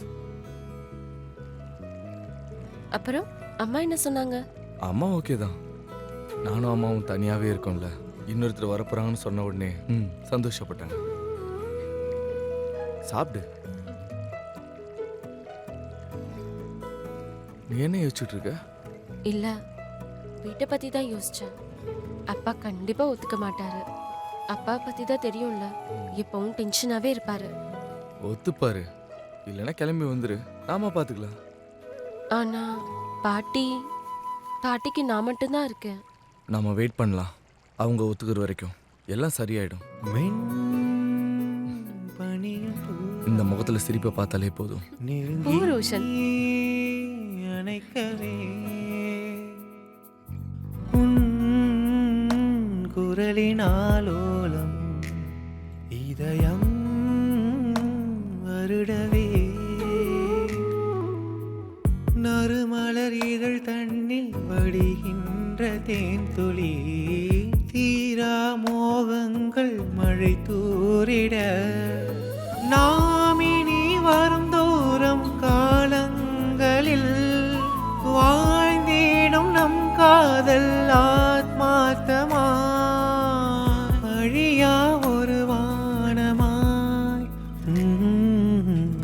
அப்புறம் அம்மா என்ன சொன்னாங்க? அம்மா ஓகே தான். நானும் அம்மாவும் தனியாவே இருக்கோம்ல, இன்னொருத்தர் வரப்போறாங்கன்னு சொன்ன உடனே சந்தோஷப்பட்டாங்க. சாப்பிடு. நீ என்ன யோசிச்சுட்டு இருக்க? இல்ல, வீட்டை பத்தி தான் யோசிச்சேன். அப்பா கண்டிப்பா ஒத்துக்க மாட்டாரு. அப்பா பத்தி தான் தெரியும்ல, எப்பவும் டென்ஷனாவே இருப்பாரு. ஒத்துப்பாரு, இல்லைன்னா கிளம்பி வந்துரு, நாம பாத்துக்கலாம். ஆனா பாட்டிக்கு நான் மட்டும்தான் இருக்கேன். நாம வெயிட் பண்ணலாம், அவங்க ஒத்துக்கிற வரைக்கும் எல்லாம் சரியாயிடும். இந்த முகத்துல சிரிப்பை பார்த்தாலே போதும். போ ரோஷன். குரலினாலோலம் இதயம் வருடவே நறுமலர் இதழ் தண்ணில் வடிகின்ற தேன்துளி தீரா மோகங்கள் மழை தூரிட நாமினி வரும் தூரம் காலங்களில் வாழ்ந்திடும் நம் காதல் ஆத்மார்த்தமா அழியா ஒரு வானமாய்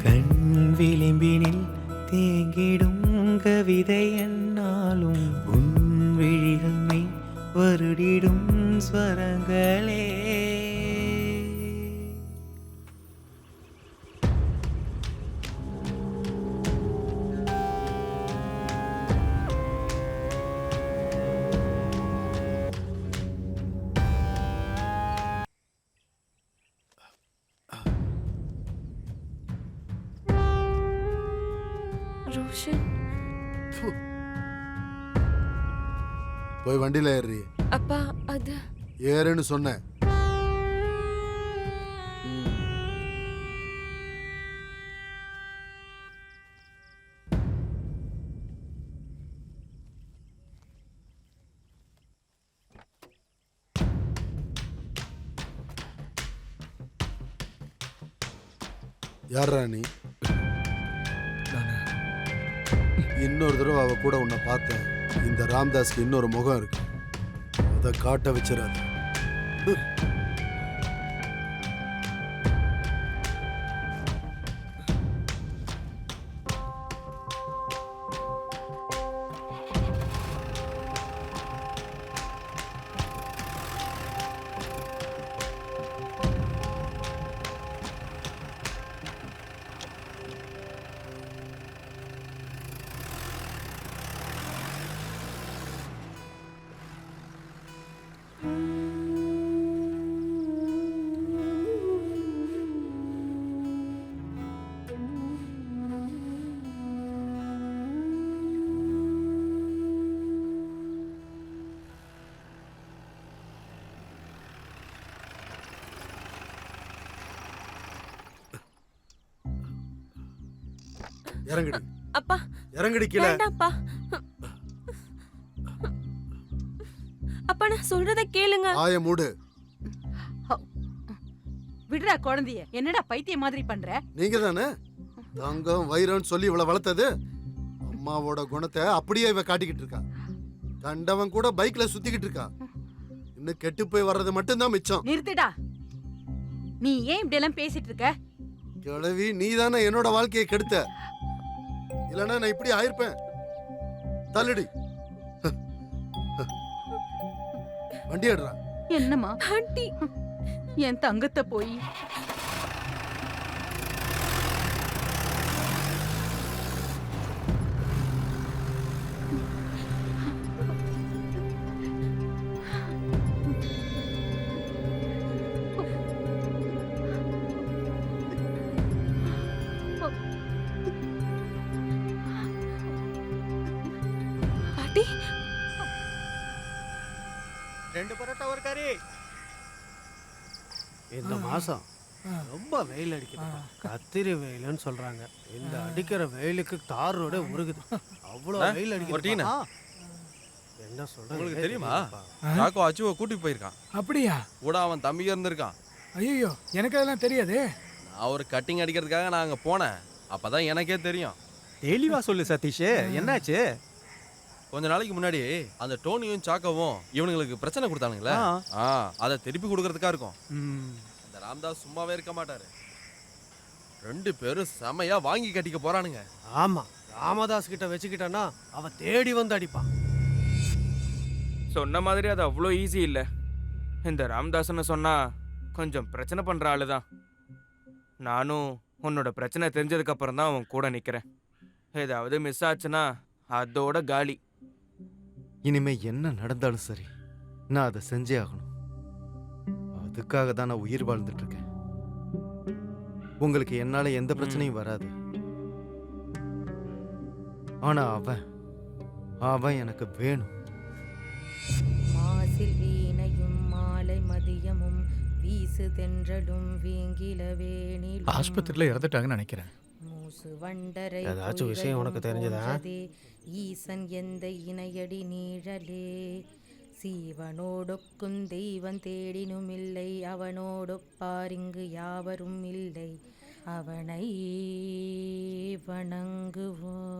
கண் விளிம்பினில் தேங்கிடும் கவிதை என்னாலும் உன் விழிகள் வருடிடும் ஸ்வரங்களே. ரோஷன், போய் வண்டியில ஏறி. அப்பா அது ஏறுன்னு சொன்னேன். யாரா நீ? இன்னொரு தடவை அவ கூட உன்னை பார்த்தேன். இந்த ராம்தாஸ்க்கு இன்னொரு முகம் இருக்கு, அதை காட்ட வச்சிடாது. இறங்குடி. அப்பா இறங்குடி கீழே. வேண்டாம்ப்பா. அப்பா நான் சொல்றத கேளுங்க. ஆய மூடு. விடுறா குழந்தைய, என்னடா பைத்தியம் மாதிரி பண்ற? நீங்க தானே தங்கம் வைரம்னு சொல்லி இவளை வளர்த்தது? அம்மாவோட குணத்தை அப்படியே இவ காட்டிக்கிட்டு இருக்கா. கண்டவன் கூட பைக்ல சுத்திக்கிட்டு இருக்கா. இன்னும் கெட்டு போய் வர்றது மட்டும்தான் மிச்சம். நிறுத்துடா. நீ ஏன் இப்படி எல்லாம் பேசிட்டு இருக்க? கிழவி, நீ தானே என்னோட வாழ்க்கையை கெடுத்த. இல்லைன்னா நான் இப்படி ஆயிருப்பேன். தள்ளுடி. வண்டி எடுறா. என்னம்மா ஆண்டி, என் தங்கத்தை போய் பாட்டி, 2 பரோட்டா ஒரு கறி. இந்த மாசம் ரொம்ப வெயில் அடிக்குது. கத்திரி வெயில்னு சொல்றாங்க. இந்த அடிக்கிற வெயிலுக்கு தார் ரோடே உருகுது. அவ்வளோ வெயில் அடிக்குது. என்ன சொல்றது உங்களுக்கு தெரியுமா? ராக்கோ அச்சுவை கூட்டி போயிருக்கான். அப்படியா? கூட அவன் தம்பியும் இருந்திருக்கான். ஐயோ, எனக்கு அதெல்லாம் தெரியாது. நான் ஒரு கட்டிங் அடிக்கிறதுக்காக நான் அங்கே போனேன். அப்பதான் எனக்கே தெரியும். தெளிவா சொல்லு சதீஷ், என்னாச்சு? கொஞ்ச நாளைக்கு முன்னாடி அந்த டோனியும் சாக்கோவும் இவனுங்களுக்கு பிரச்சனை கொடுத்தானுங்களே, அதை திருப்பி கொடுக்கறதுக்கா இருக்கும். அந்த ராம்தாஸ் சும்மாவே இருக்க மாட்டாரு. 2 பேரும் செமையா வாங்கி கட்டிக்க போறானுங்க. ஆமா, ராமதாஸ் கிட்ட வச்சுக்கிட்டானா அவன் தேடி வந்து அடிப்பான். சொன்ன மாதிரி அது அவ்வளோ ஈஸி இல்லை. இந்த ராம்தாஸ்னு சொன்னா கொஞ்சம் பிரச்சனை பண்ற ஆளு தான். நானும் உன்னோட பிரச்சனை தெரிஞ்சதுக்கு அப்புறம் தான் அவன் கூட நிக்கிறேன். ஏதாவது மிஸ் ஆச்சுன்னா அதோட காலி. இனிமே என்ன நடந்தாலும் சரி, நான் அதை செஞ்சே ஆகணும். அதுக்காக தான் நான் உயிர் வாழ்ந்துட்டு இருக்கேன். உங்களுக்கு என்னால எந்த பிரச்சனையும் வராது. ஆனா அவன் எனக்கு வேணும். மாசில் வீணையும் மாலை மதியமும் வீசு தென்றலும் வீங்கில வேணில் ஆஸ்பத்திரியில இறந்துட்டாங்கன்னு நினைக்கிறேன். மூசு வண்டரை ஏதாச்சும் விஷயம் உனக்கு தெரிஞ்சதா? ஈசன் எந்த இணையடி நீழலே சீவனோடொக்கும் தெய்வம் தேடினும் இல்லை அவனோடொப்பாரிங்கு யாவரும் இல்லை அவனை வணங்குவோம்.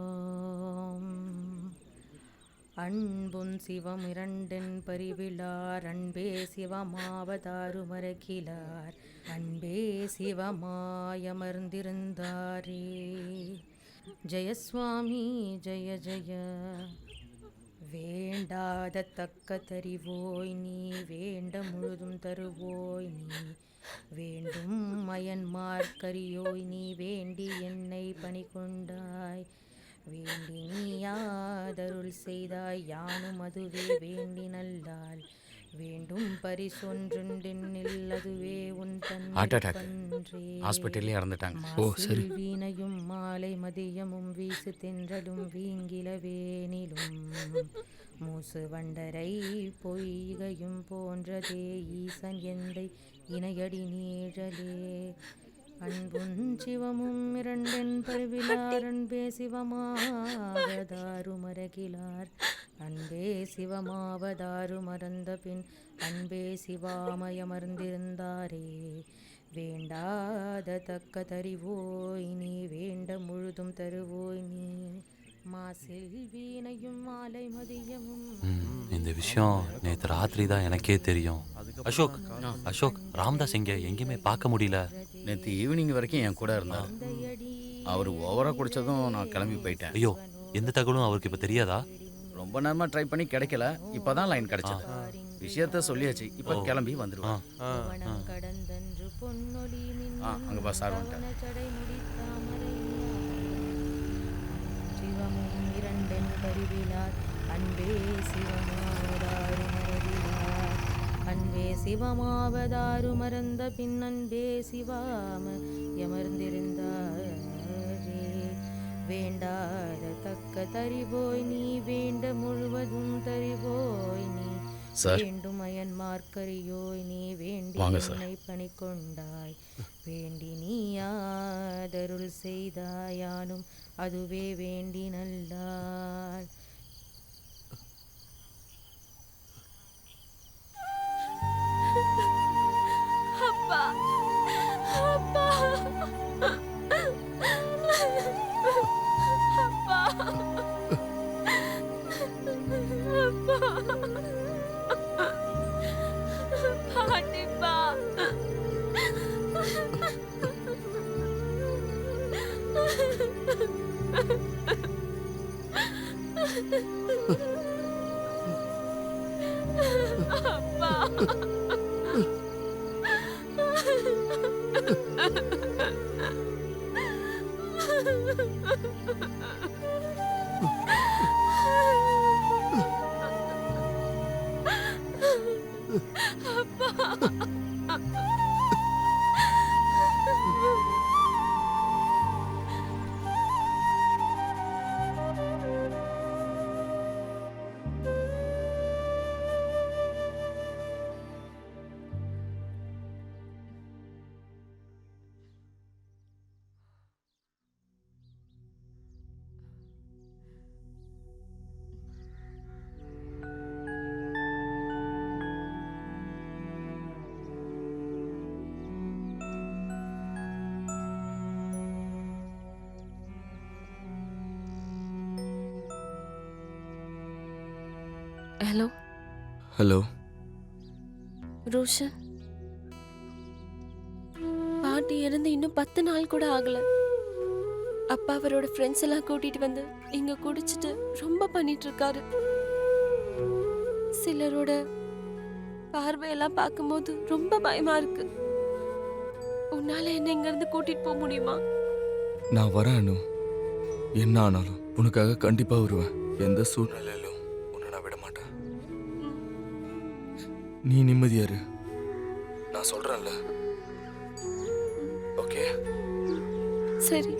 அன்பும் சிவம் இரண்டின் பரிவிழார் அன்பே சிவமாவதாரு மரக்கிலார் அன்பே சிவமாயமர்ந்திருந்தாரே. ஜெயசுவாமி ஜெய ஜெய. வேண்டாத தக்க தறிவோய் நீ வேண்ட முழுதும் தருவோய் நீ வேண்டும் மயன்மார்க்கரியோய் நீ வேண்டி என்னை பணி கொண்டாய் வேண்டி நீயாதருள் செய்தாய் யானும் அதுவே வேண்டி நல்லால் வேண்டும் பரிசொன்றென்னில் அதுவே உன் தன்றே. ஹாஸ்பிட்டல்லே இறந்துட்டாங்க. வீணையும் மாலை மதியமும் வீசு தென்றலும் வீங்கில வேணிலும் மூசு வண்டரை பொய்கையும் போன்றதே ஈசன் எந்தை இணையடி நீழலே. அன்பும் சிவமும் இரண்டென் பருவிலார் அன்பே சிவமாவதாரு மரகிலார் அன்பே சிவமாவதாரு மறந்த பின் அன்பே சிவாமயமர்ந்திருந்தாரே. வேண்டாத தக்க தறிவோய் நீ வேண்ட முழுதும் தருவோய் நீ மாசில் வீணையும் மாலை மதியமும். இந்த விஷயம் நேற்று ராத்திரி தான் எனக்கே தெரியும். அசோக் ராம்தாஸ் எங்கேயுமே பார்க்க முடியல. நேற்று ஈவினிங் வரைக்கும் என் கூட இருந்தார். அவர் ஓவராக குடித்ததும் நான் கிளம்பி போயிட்டேன். ஐயோ, எந்த தகவலும் அவருக்கு இப்போ தெரியாதா? ரொம்ப நேரமாக ட்ரை பண்ணி கிடைக்கல. இப்போ தான் லைன் கிடைச்சது. விஷயத்த சொல்லியாச்சு. இப்போ கிளம்பி வந்துடுவான். அங்கே பஸ் சார் வந்துட்டேன். சிவமும் இரண்டன் கருவிலார் அன்பே சிவமாவதாரு மரவிலார் அன்பே சிவமாவதாரு மறந்த பின் அன்பே சிவாம எமர்ந்திருந்தாரே. வேண்டாத தக்க தறிவோய் நீ வேண்ட முழுவதும் தறிவோய் நீ வேண்டும் அயன்மார்க்கரியோய் நீ வேண்டி என்னை பணி கொண்டாய் வேண்டி நீயாதருள் செய்தாயானும் அதுவே வேண்டி நல்லால். அப்பா அப்பா அப்பா பாட்டிப்பா அப்பா ஹலோ ஹலோ ரோஷன், பாட்டி இறந்து இன்னும் 10 நாள் கூட ஆகல. அப்பா அவரோட ஃப்ரெண்ட்ஸ் எல்லாம் கூட்டிட்டு வந்து இங்க குடிச்சிட்டு ரொம்ப பண்ணிட்டு இருக்காரு. சிலரோட பார்வையெல்லாம் பார்க்கும்போது ரொம்ப பயமா இருக்கு. உன்னால என்ன இங்க இருந்து கூட்டிட்டு போக முடியுமா? நான் வரேன் அனு. என்ன ஆனாலும் உனக்காக கண்டிப்பா வருவேன். எந்த சூழ்நிலையிலும் உன்னை நான் விட மாட்டேன். நீ நிம்மதியா இரு. நான் சொல்றேன்ல. ஓகே? சரி.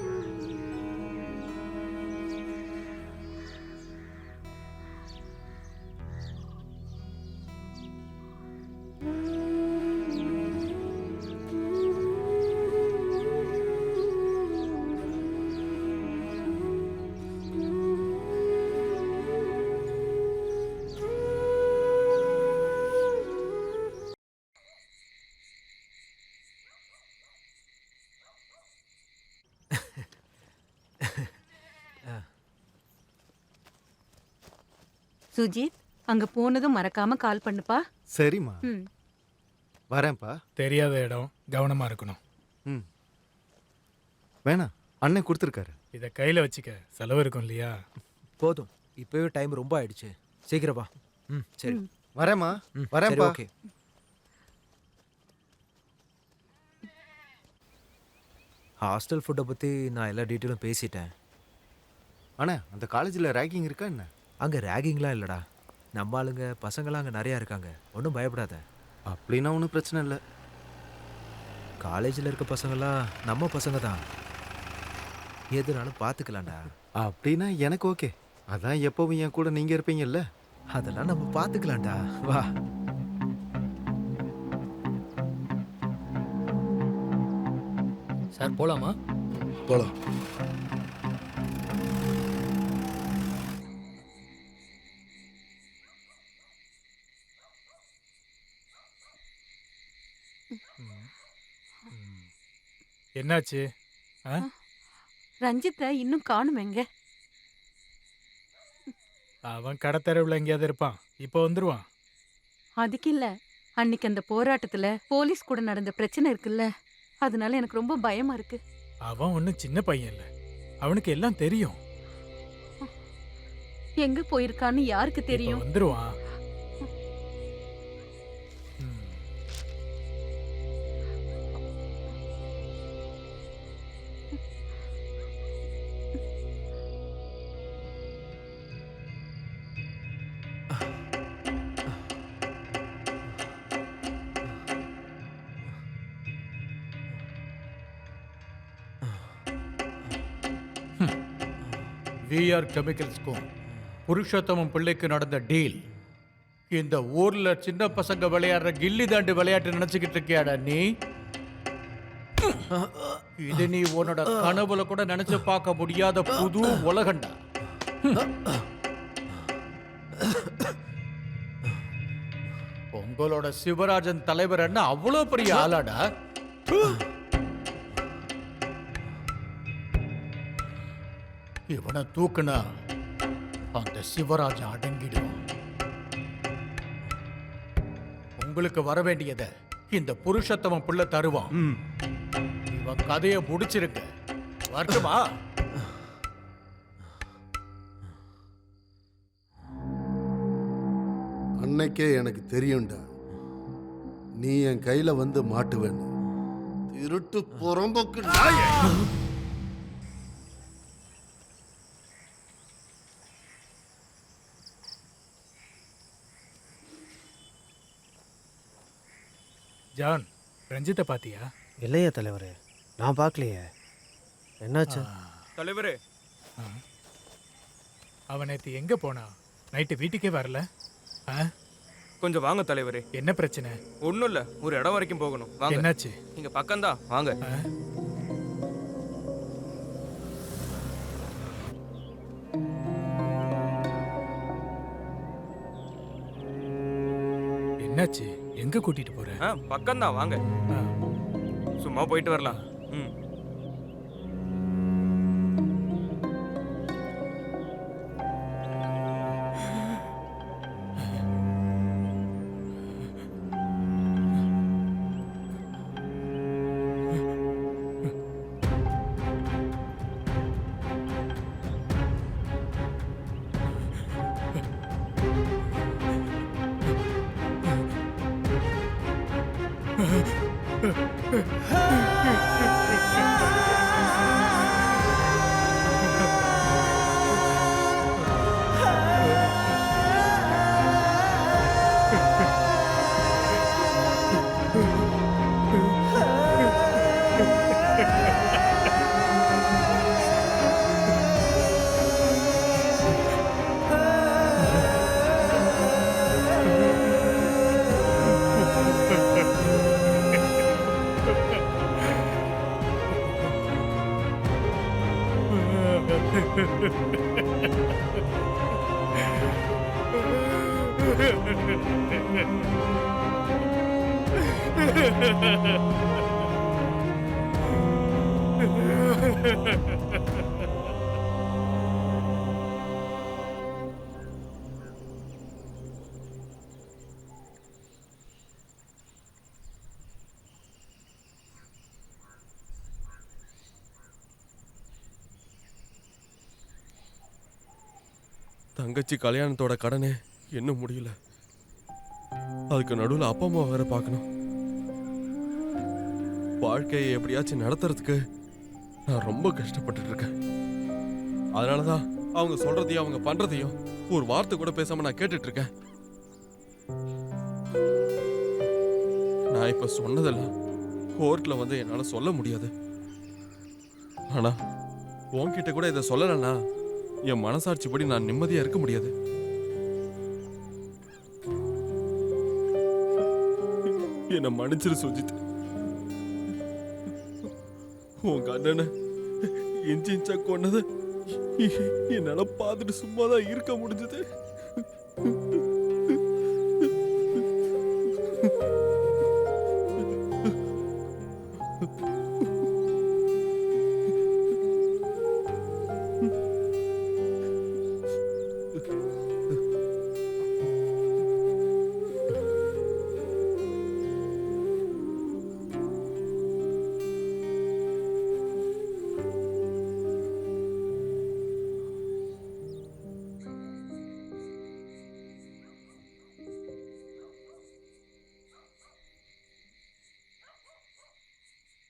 சுஜித், அங்க போனதும் மறக்காம கால் பண்ணுப்பா. சரிம்மா. ம். வரேன்ப்பா. தெரியாத இடம், கவனமா இருக்கணும். ம். வேணாம், அண்ணன் கொடுத்துருக்காரு. இதை கையில வச்சுக்க, செலவு இருக்கும் இல்லையா? போதும், இப்பவே டைம் ரொம்ப ஆயிடுச்சு. சீக்கிரம் வா. ம், சரி. வரேம்மா. ம், வரேன்ப்பா. சரி, ஓகே. ஹாஸ்டல் ஃபுட்டை பற்றி நான் எல்லா டீட்டெயிலும் பேசிட்டேன். அண்ணா, அந்த காலேஜில் ரேகிங் இருக்கா என்ன? அங்கே ரேகிங்லாம் இல்லைடா. நம்ம ஆளுங்க பசங்களாம் அங்கே நிறையா இருக்காங்க. ஒன்றும் பயப்படாத. அப்படின்னா ஒன்றும் பிரச்சனை இல்லை. காலேஜில் இருக்க பசங்களாம் நம்ம பசங்க தான். எதுனாலும் பார்த்துக்கலாம்டா. அப்படின்னா எனக்கு ஓகே. அதான் எப்பவும் என் கூட நீங்கள் இருப்பீங்கல்ல. அதெல்லாம் நம்ம பார்த்துக்கலாம்டா. வா. சார் போலாமா? போலாம். என்னாச்சு? ரஞ்சித்தை இன்னும் காணுமேங்க. அவன் கடத்தரவுல எங்கேயாவது இருப்பான். இப்போ வந்துருவான். அதுக்கு இல்ல, அன்னைக்கு அந்த போராட்டத்துல போலீஸ் கூட நடந்த பிரச்சனை இருக்குல்ல, அதனால எனக்கு ரொம்ப பயமா இருக்கு. அவன் ஒன்றும் சின்ன பையன் இல்ல, அவனுக்கு எல்லாம் தெரியும். எங்க போயிருக்கான்னு யாருக்கு இப்போ தெரியும்? வந்துருவான். விஆர் கெமிக்கல்ஸ்க்கும் புருஷோத்தமம் பிள்ளைக்கு நடந்த டீல். இந்த ஊர்ல சின்ன பசங்க விளையாடுற கில்லி தாண்டு விளையாட்டு நினைச்சுக்கிட்டு இருக்கியாடா நீ? இது நீ உன்னோட கனவுல கூட நினைச்சு பார்க்க முடியாத புது உலகண்டா. உங்களோட சிவராஜன் தலைவர் என்ன அவ்வளவு பெரிய ஆளாடா? இவனை தூக்குனா அந்த சிவராஜன் அடங்கிடுவான். உங்களுக்கு வர வேண்டியதை இந்த புருஷோத்தமன் பிள்ளை தருவான். இவன் கதையை முடிச்சிருக்க. வரட்டுமா? அன்னைக்கே எனக்கு தெரியும்டா, நீ என் கையில வந்து மாட்டுவேன்னு. திருட்டு புறம்போக்கு நாயே. ஜான், ரஞ்சித்தை பாத்தியா? இல்லையா தலைவரே, நான் பார்க்கலையே. என்னாச்சு தலைவரே? அவன் நேற்று எங்க போனா? நைட்டு வீட்டுக்கே வரல. கொஞ்சம் வாங்க தலைவரே. என்ன பிரச்சனை? ஒன்றும் இல்லை, ஒரு இடம் வரைக்கும் போகணும். வாங்க. என்னாச்சு? இங்க பக்கம்தான், வாங்க. என்னாச்சு? எங்க கூட்டிட்டு போற? பக்கம்தான், வாங்க. சும்மா போயிட்டு வரலாம். ம். தங்கச்சி கல்யாணத்தோட கடனே இன்னும் முடியல. அதுக்கு நடுவில் அப்பா அம்மா வேற பார்க்கணும். வாழ்க்கையை எப்படியாச்சும் நடத்துறதுக்கு நான் ரொம்ப கஷ்டப்பட்டுட்டு இருக்கேன். அதனாலதான் அவங்க சொல்றதையும் அவங்க பண்றதையும் ஒரு வார்த்தை கூட பேசாம நான் கேட்டுட்டு இருக்கேன். நான் இப்ப சொன்னதெல்லாம் கோர்ட்ல வந்து என்னால சொல்ல முடியாது. ஆனா உன்கிட்ட கூட இதை சொல்லலைன்னா என் மனசாட்சிப்படி நான் நிம்மதியா இருக்க முடியாது. என்ன மன்னிச்சிரு சுஜித். உங்க அண்ணனை இன்ச்சு இன்ச்சா கொன்னது என்னால பார்த்துட்டு சும்மாதான் இருக்க முடிஞ்சது.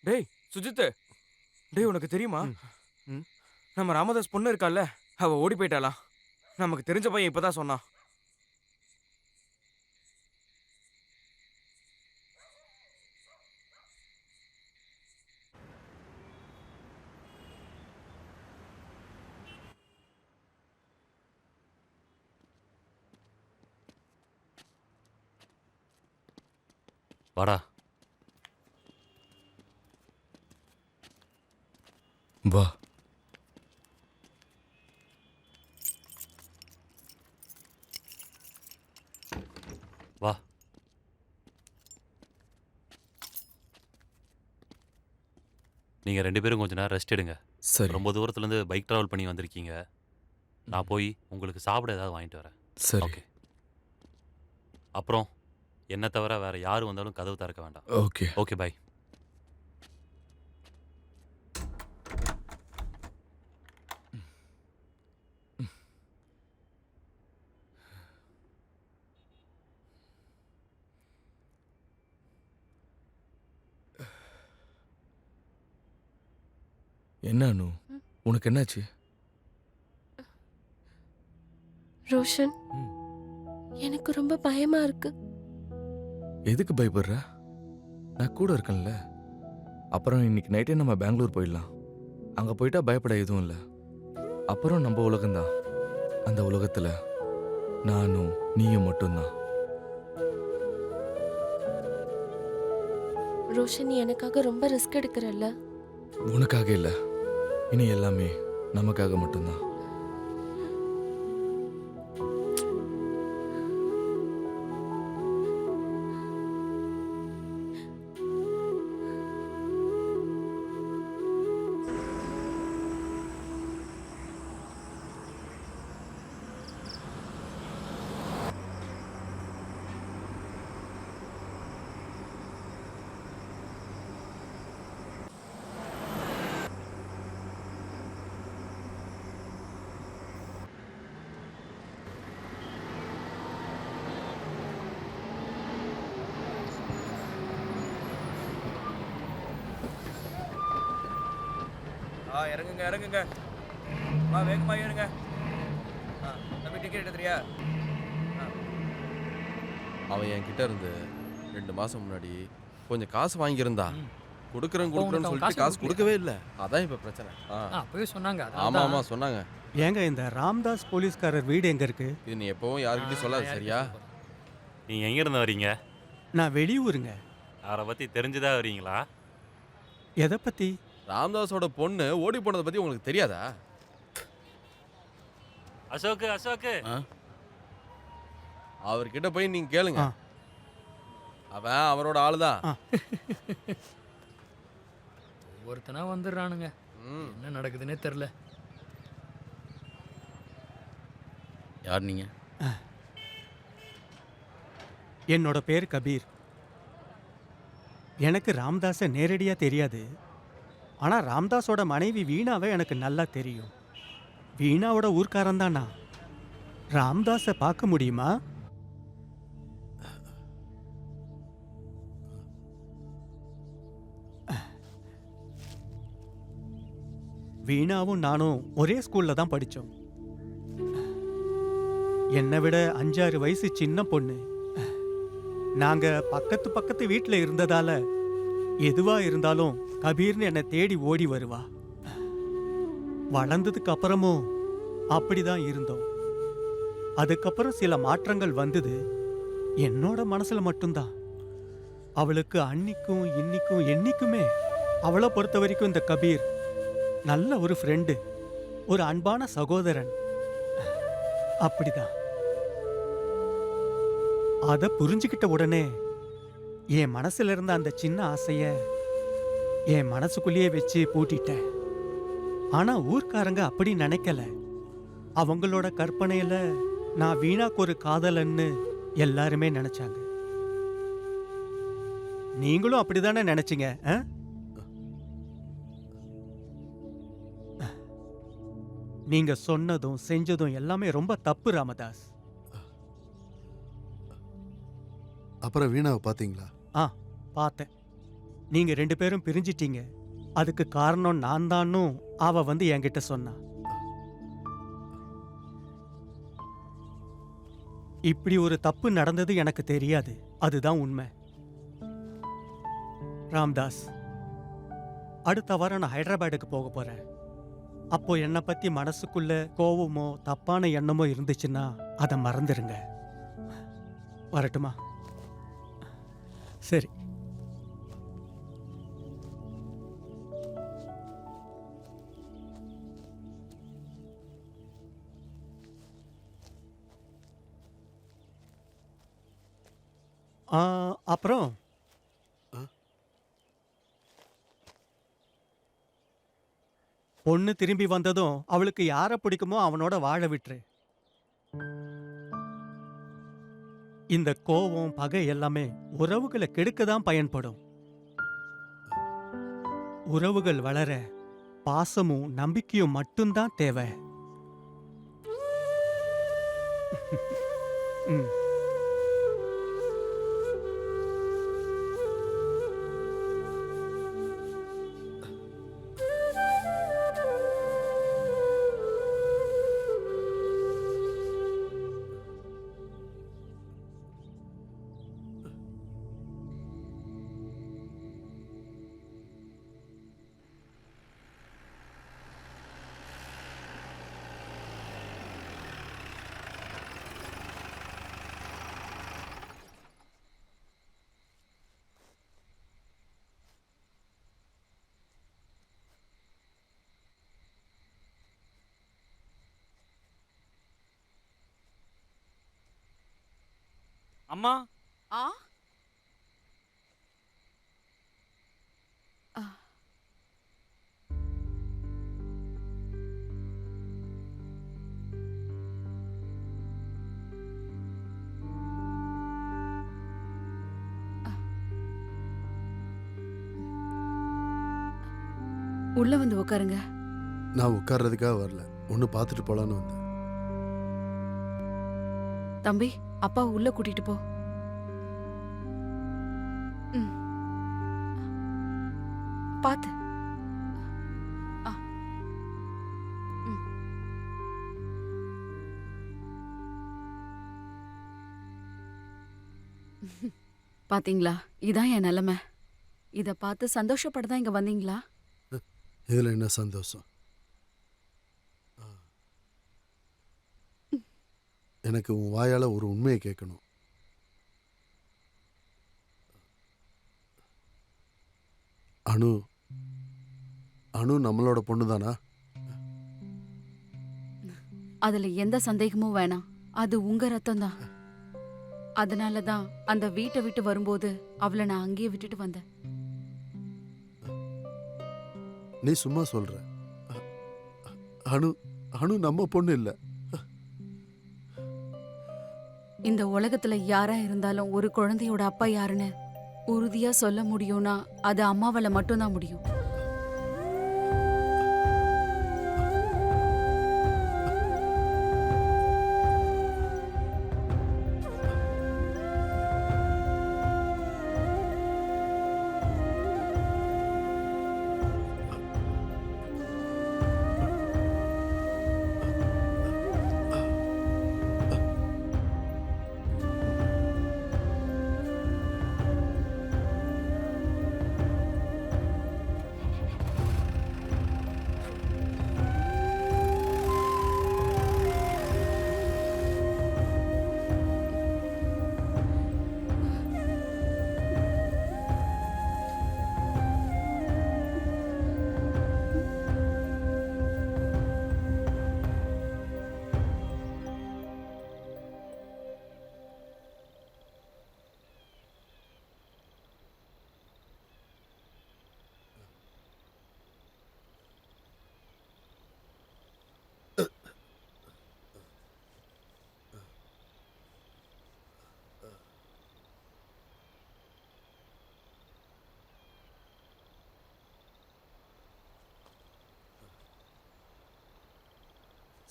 டேய் சுஜித், டேய் உனக்கு தெரியுமா நம்ம ராமதாஸ் பொண்ணு இருக்கால, அவ ஓடி போயிட்டாளா. நமக்கு தெரிஞ்ச பையன் இப்பதான் சொன்னான். வாடா. வா. வா. நீங்க ரெண்டு பேரும் கொஞ்ச நேரம் ரெஸ்ட் எடுங்க. சரி. ரொம்ப தூரத்துல இருந்து பைக் டிராவல் பண்ணி வந்திருக்கீங்க. நான் போய் உங்களுக்கு சாப்பிட ஏதாவது வாங்கிட்டு வரேன். சரி. ஓகே. அப்புறம் என்ன தவிர வேற யாரு வந்தாலும் கதவு திறக்க வேண்டாம். ஓகே. Okay bye. என்ன அனு, உனக்கு என்னாச்சு? ரோஷன், எனக்கு ரொம்ப பயமா இருக்கு. எதுக்கு பயப்படுற? நான் கூட இருக்கேன்ல. அப்புறம் இன்னைக்கு நைட்டே நம்ம பெங்களூர் போயிடலாம். அங்க போயிட்டா பயப்பட எதுவும் இல்லை. அப்புறம் நம்ம உலகம்தான். அந்த உலகத்துல நானும் நீயும் மட்டும்தான். ரோஷன், நீ எனக்காக ரொம்ப ரிஸ்க் எடுக்கிறல்ல. உனக்காக இல்லை, இனி எல்லாமே நமக்காக மட்டும்தான். இறங்குங்க இறங்குங்க. வேகமா ஏறுங்க. தம்பி டிக்கெட் எடுத்துறியா? அவன் என்கிட்ட இருந்து 2 மாசம் முன்னாடி கொஞ்சம் காசு வாங்கியிருந்தா. கொடுக்குறேன்னு சொல்லிட்டு காசு கொடுக்கவே இல்லை. அதான் இப்ப பிரச்சனை. அப்பவே சொன்னாங்க. ஆமா சொன்னாங்க. ஏங்க இந்த ராம்தாஸ் போலீஸ்காரர் வீடு எங்க இருக்கு? இது நீ எப்பவும் யாருக்கிட்டையும் சொல்லாது, சரியா? நீங்க எங்க இருந்து வரீங்க? நான் வெளியூருங்க. அவரை பத்தி தெரிஞ்சுதான் வரீங்களா? எதை பத்தி? ராம்தாஸோட பொண்ணு ஓடி போனதை பத்தி உங்களுக்கு தெரியாதா? அசோக்கு அவர்கிட்ட போய் நீங்க கேளுங்க. அவன் அவரோட ஆளுதான். ஒருத்தனா வந்துடுறானுங்க. என்ன நடக்குதுன்னே தெரியல. யார் நீங்க? என்னோட பேர் கபீர். எனக்கு ராம்தாஸை நேரடியா தெரியாது. ஆனா ராம்தாஸோட மனைவி வீணாவை எனக்கு நல்லா தெரியும். வீணாவோட ஊர்க்காரன் தான் நான். ராம்தாஸை பார்க்க முடியுமா? வீணாவும் நானும் ஒரே ஸ்கூல்ல தான் படித்தோம். என்னை விட 5-6 வயசு சின்ன பொண்ணு. நாங்க பக்கத்து வீட்டில் இருந்ததால எதுவா இருந்தாலும் கபீர்னு என்னை தேடி ஓடி வருவா. வளர்ந்ததுக்கு அப்புறமும் அப்படிதான் இருந்தோம். அதுக்கப்புறம் சில மாற்றங்கள் வந்தது. என்னோட மனசுல மட்டும்தான். அவளுக்கு அன்னிக்கும் இன்னிக்கும் என்னைக்குமே அவளை பொறுத்த வரைக்கும் இந்த கபீர் நல்ல ஒரு ஃப்ரெண்டு, ஒரு அன்பான சகோதரன். அப்படிதான். அதை புரிஞ்சுக்கிட்ட உடனே என் மனசுல இருந்த அந்த சின்ன ஆசைய என் மனசுக்குள்ளேயே வச்சு பூட்டிட்டேன். ஆனா ஊர்க்காரங்க அப்படி நினைக்கல. அவங்களோட கற்பனையில நான் வீணாக்கு ஒரு காதலன்னு எல்லாருமே நினைச்சாங்க. நீங்களும் அப்படிதானே நினைச்சீங்க? நீங்க சொன்னதும் செஞ்சதும் எல்லாமே ரொம்ப தப்பு ராமதாஸ். அப்புறம் வீணாவை பாத்தீங்களா? பார்த்தேன். நீங்க 2 பேரும் பிரிஞ்சிட்டீங்க. அதுக்கு காரணம் நான் தானும் அவ வந்து என்கிட்ட சொன்னா. இப்படி ஒரு தப்பு நடந்தது எனக்கு தெரியாது. அதுதான் உண்மை. ராம்தாஸ், அடுத்த வாரம் நான் ஹைதராபாத்துக்கு போக போறேன். அப்போ என்னை பத்தி மனசுக்குள்ள கோவமோ தப்பான எண்ணமோ இருந்துச்சுன்னா அதை மறந்துருங்க. வரட்டுமா? சரி. அப்புறம் பொண்ணு திரும்பி வந்ததும் அவளுக்கு யாரை பிடிக்குமோ அவனோட வாழ விட்டுரு. இந்த கோவம் பகை எல்லாமே உறவுகளை கெடுக்கதான் பயன்படும். உறவுகள் வளர பாசமும் நம்பிக்கையும் மட்டும்தான் தேவை. அம்மா. உள்ள வந்து உட்காருங்க. நான் உட்கார்றதுக்காக வரல, ஒன்னு பார்த்துட்டு போலான்னு வந்தேன். தம்பி, அப்பா உள்ள கூட்டிட்டு போ. பாத்து. பாத்தீங்களா, இதான் என் நிலைமை. இத பார்த்து சந்தோஷப்பட தான் இங்க வந்தீங்களா? இதுல என்ன சந்தோஷம்? எனக்கு உன் வாயால ஒரு உண்மையை கேட்கணும். அனு அனு நம்மளோட பொண்ணு தானா? அதுல எந்த சந்தேகமும் வேணாம். அது உங்க ரத்தம் தான். அதனால தான் அந்த வீட்டை விட்டு வரும்போது அவளை நான் அங்கேயே விட்டுட்டு வந்தேன். நீ சும்மா சொல்ற. அனு அனு நம்ம பொண்ணு இல்ல. இந்த உலகத்துல யாரா இருந்தாலும் ஒரு குழந்தையோட அப்பா யாருன்னு உறுதியா சொல்ல முடியும்னா அது அம்மாவால மட்டும்தான் முடியும்.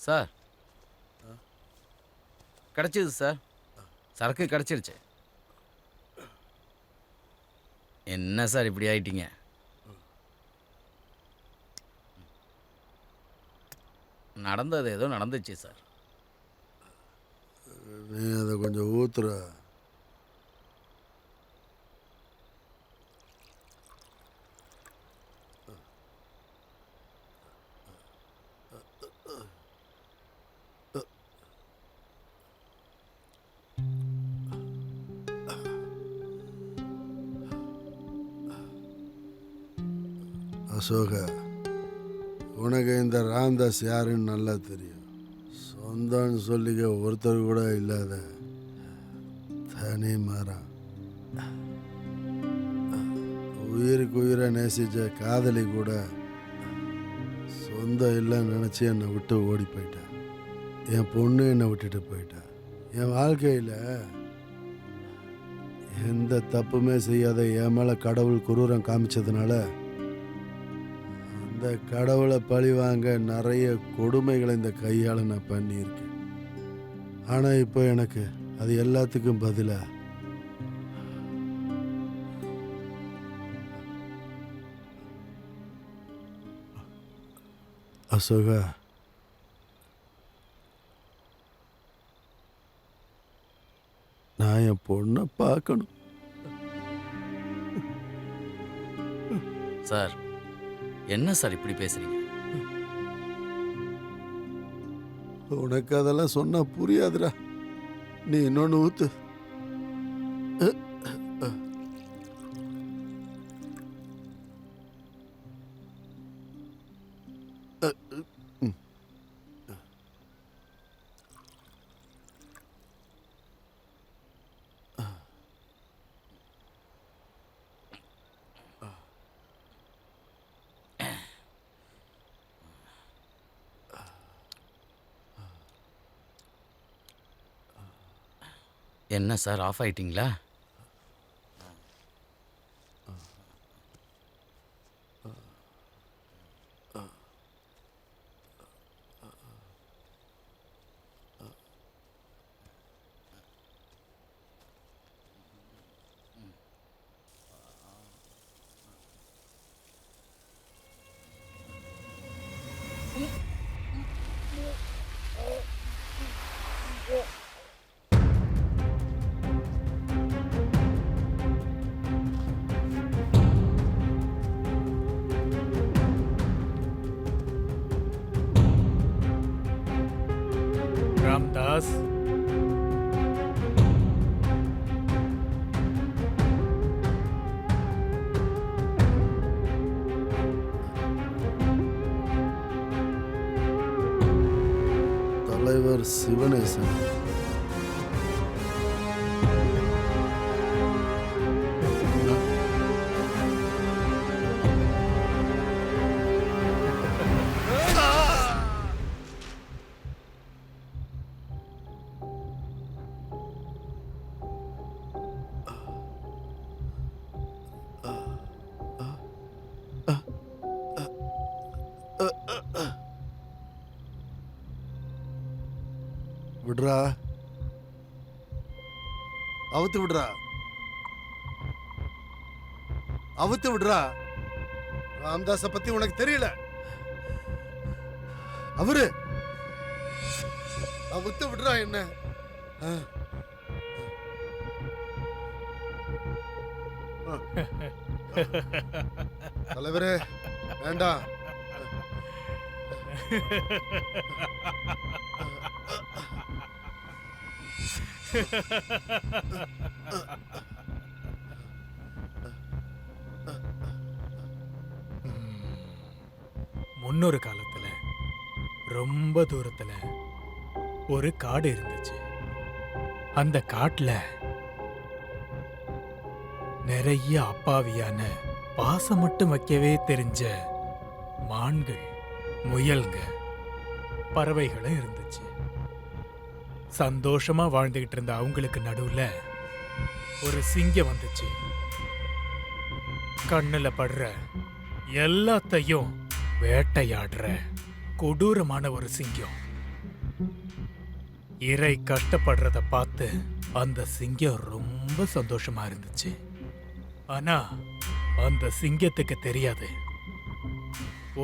சார் கிடைச்சிது சார். சரக்கு கிடைச்சிருச்சு. என்ன சார் இப்படி ஆயிட்டீங்க? நடந்தது ஏதோ நடந்துச்சு சார். நீ அதை கொஞ்சம் ஊத்துற. அசோக, உனக்கு இந்த ராம்தாஸ் யாருன்னு நல்லா தெரியும். சொந்தம்னு சொல்லிக்க ஒருத்தர் கூட இல்லாத தனி மரம். உயிருக்கு உயிரை நேசிச்ச காதலி கூட சொந்தம் இல்லைன்னு நினச்சி என்னை விட்டு ஓடி போயிட்டா. என் பொண்ணு என்னை விட்டுட்டு போயிட்டா. என் வாழ்க்கையில் எந்த தப்புமே செய்யாத என் மேலே கடவுள் குரூரம் காமிச்சதுனால அந்த கடவுளை பழி வாங்க நிறைய கொடுமைகளை இந்த கையால் நான் பண்ணியிருக்கேன். ஆனால் இப்போ எனக்கு அது எல்லாத்துக்கும் பதிலா அசோகா, நான் என் பொண்ணை பார்க்கணும். சார் என்ன சார் இப்படி பேசுறீங்க? உனக்கு அதெல்லாம் சொன்னா புரியாதுடா. நீ இன்னொன்னு ஊத்து. என்ன சார் ஆஃப் ஆயிட்டீங்களா? தாஸ், தலைவர் சிவனேசன். விடுறா, அவுத்து விடுறா, அவுத்து விடுறா. ராம்தாஸ பத்தி உனக்கு தெரியல. அவரு அவுத்து விடுறா என்ன. தலைவரே வேண்டாம். முன்னொரு காலத்துல ரொம்ப தூரத்துல ஒரு காடு இருந்துச்சு. அந்த காட்டுல நிறைய அப்பாவியான பாசம் மட்டும் வைக்கவே தெரிஞ்ச மான்கள், முயல்ங்க, பறவைகளும் இருந்துச்சு. சந்தோஷமா வாழ்ந்துகிட்டு இருந்த அவங்களுக்கு நடுவுல ஒரு சிங்கம் வந்துச்சு. கண்ணுல படுற எல்லாத்தையும் வேட்டையாடுற கொடூரமான ஒரு சிங்கம். இறை கஷ்டப்படுறத பார்த்து அந்த சிங்கம் ரொம்ப சந்தோஷமா இருந்துச்சு. ஆனா அந்த சிங்கத்துக்கு தெரியாது,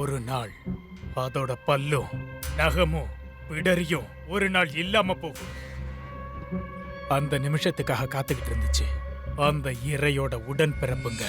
ஒரு நாள் அதோட பல்லும் நகமும் பிடரியும் ஒரு நாள் இல்லாம போகும். அந்த நிமிஷத்துக்காக காத்துக்கிட்டு இருந்துச்சு அந்த இறையோட உடன் பிறப்புங்க.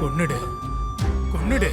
கொன்னுடு, கொன்னுடு.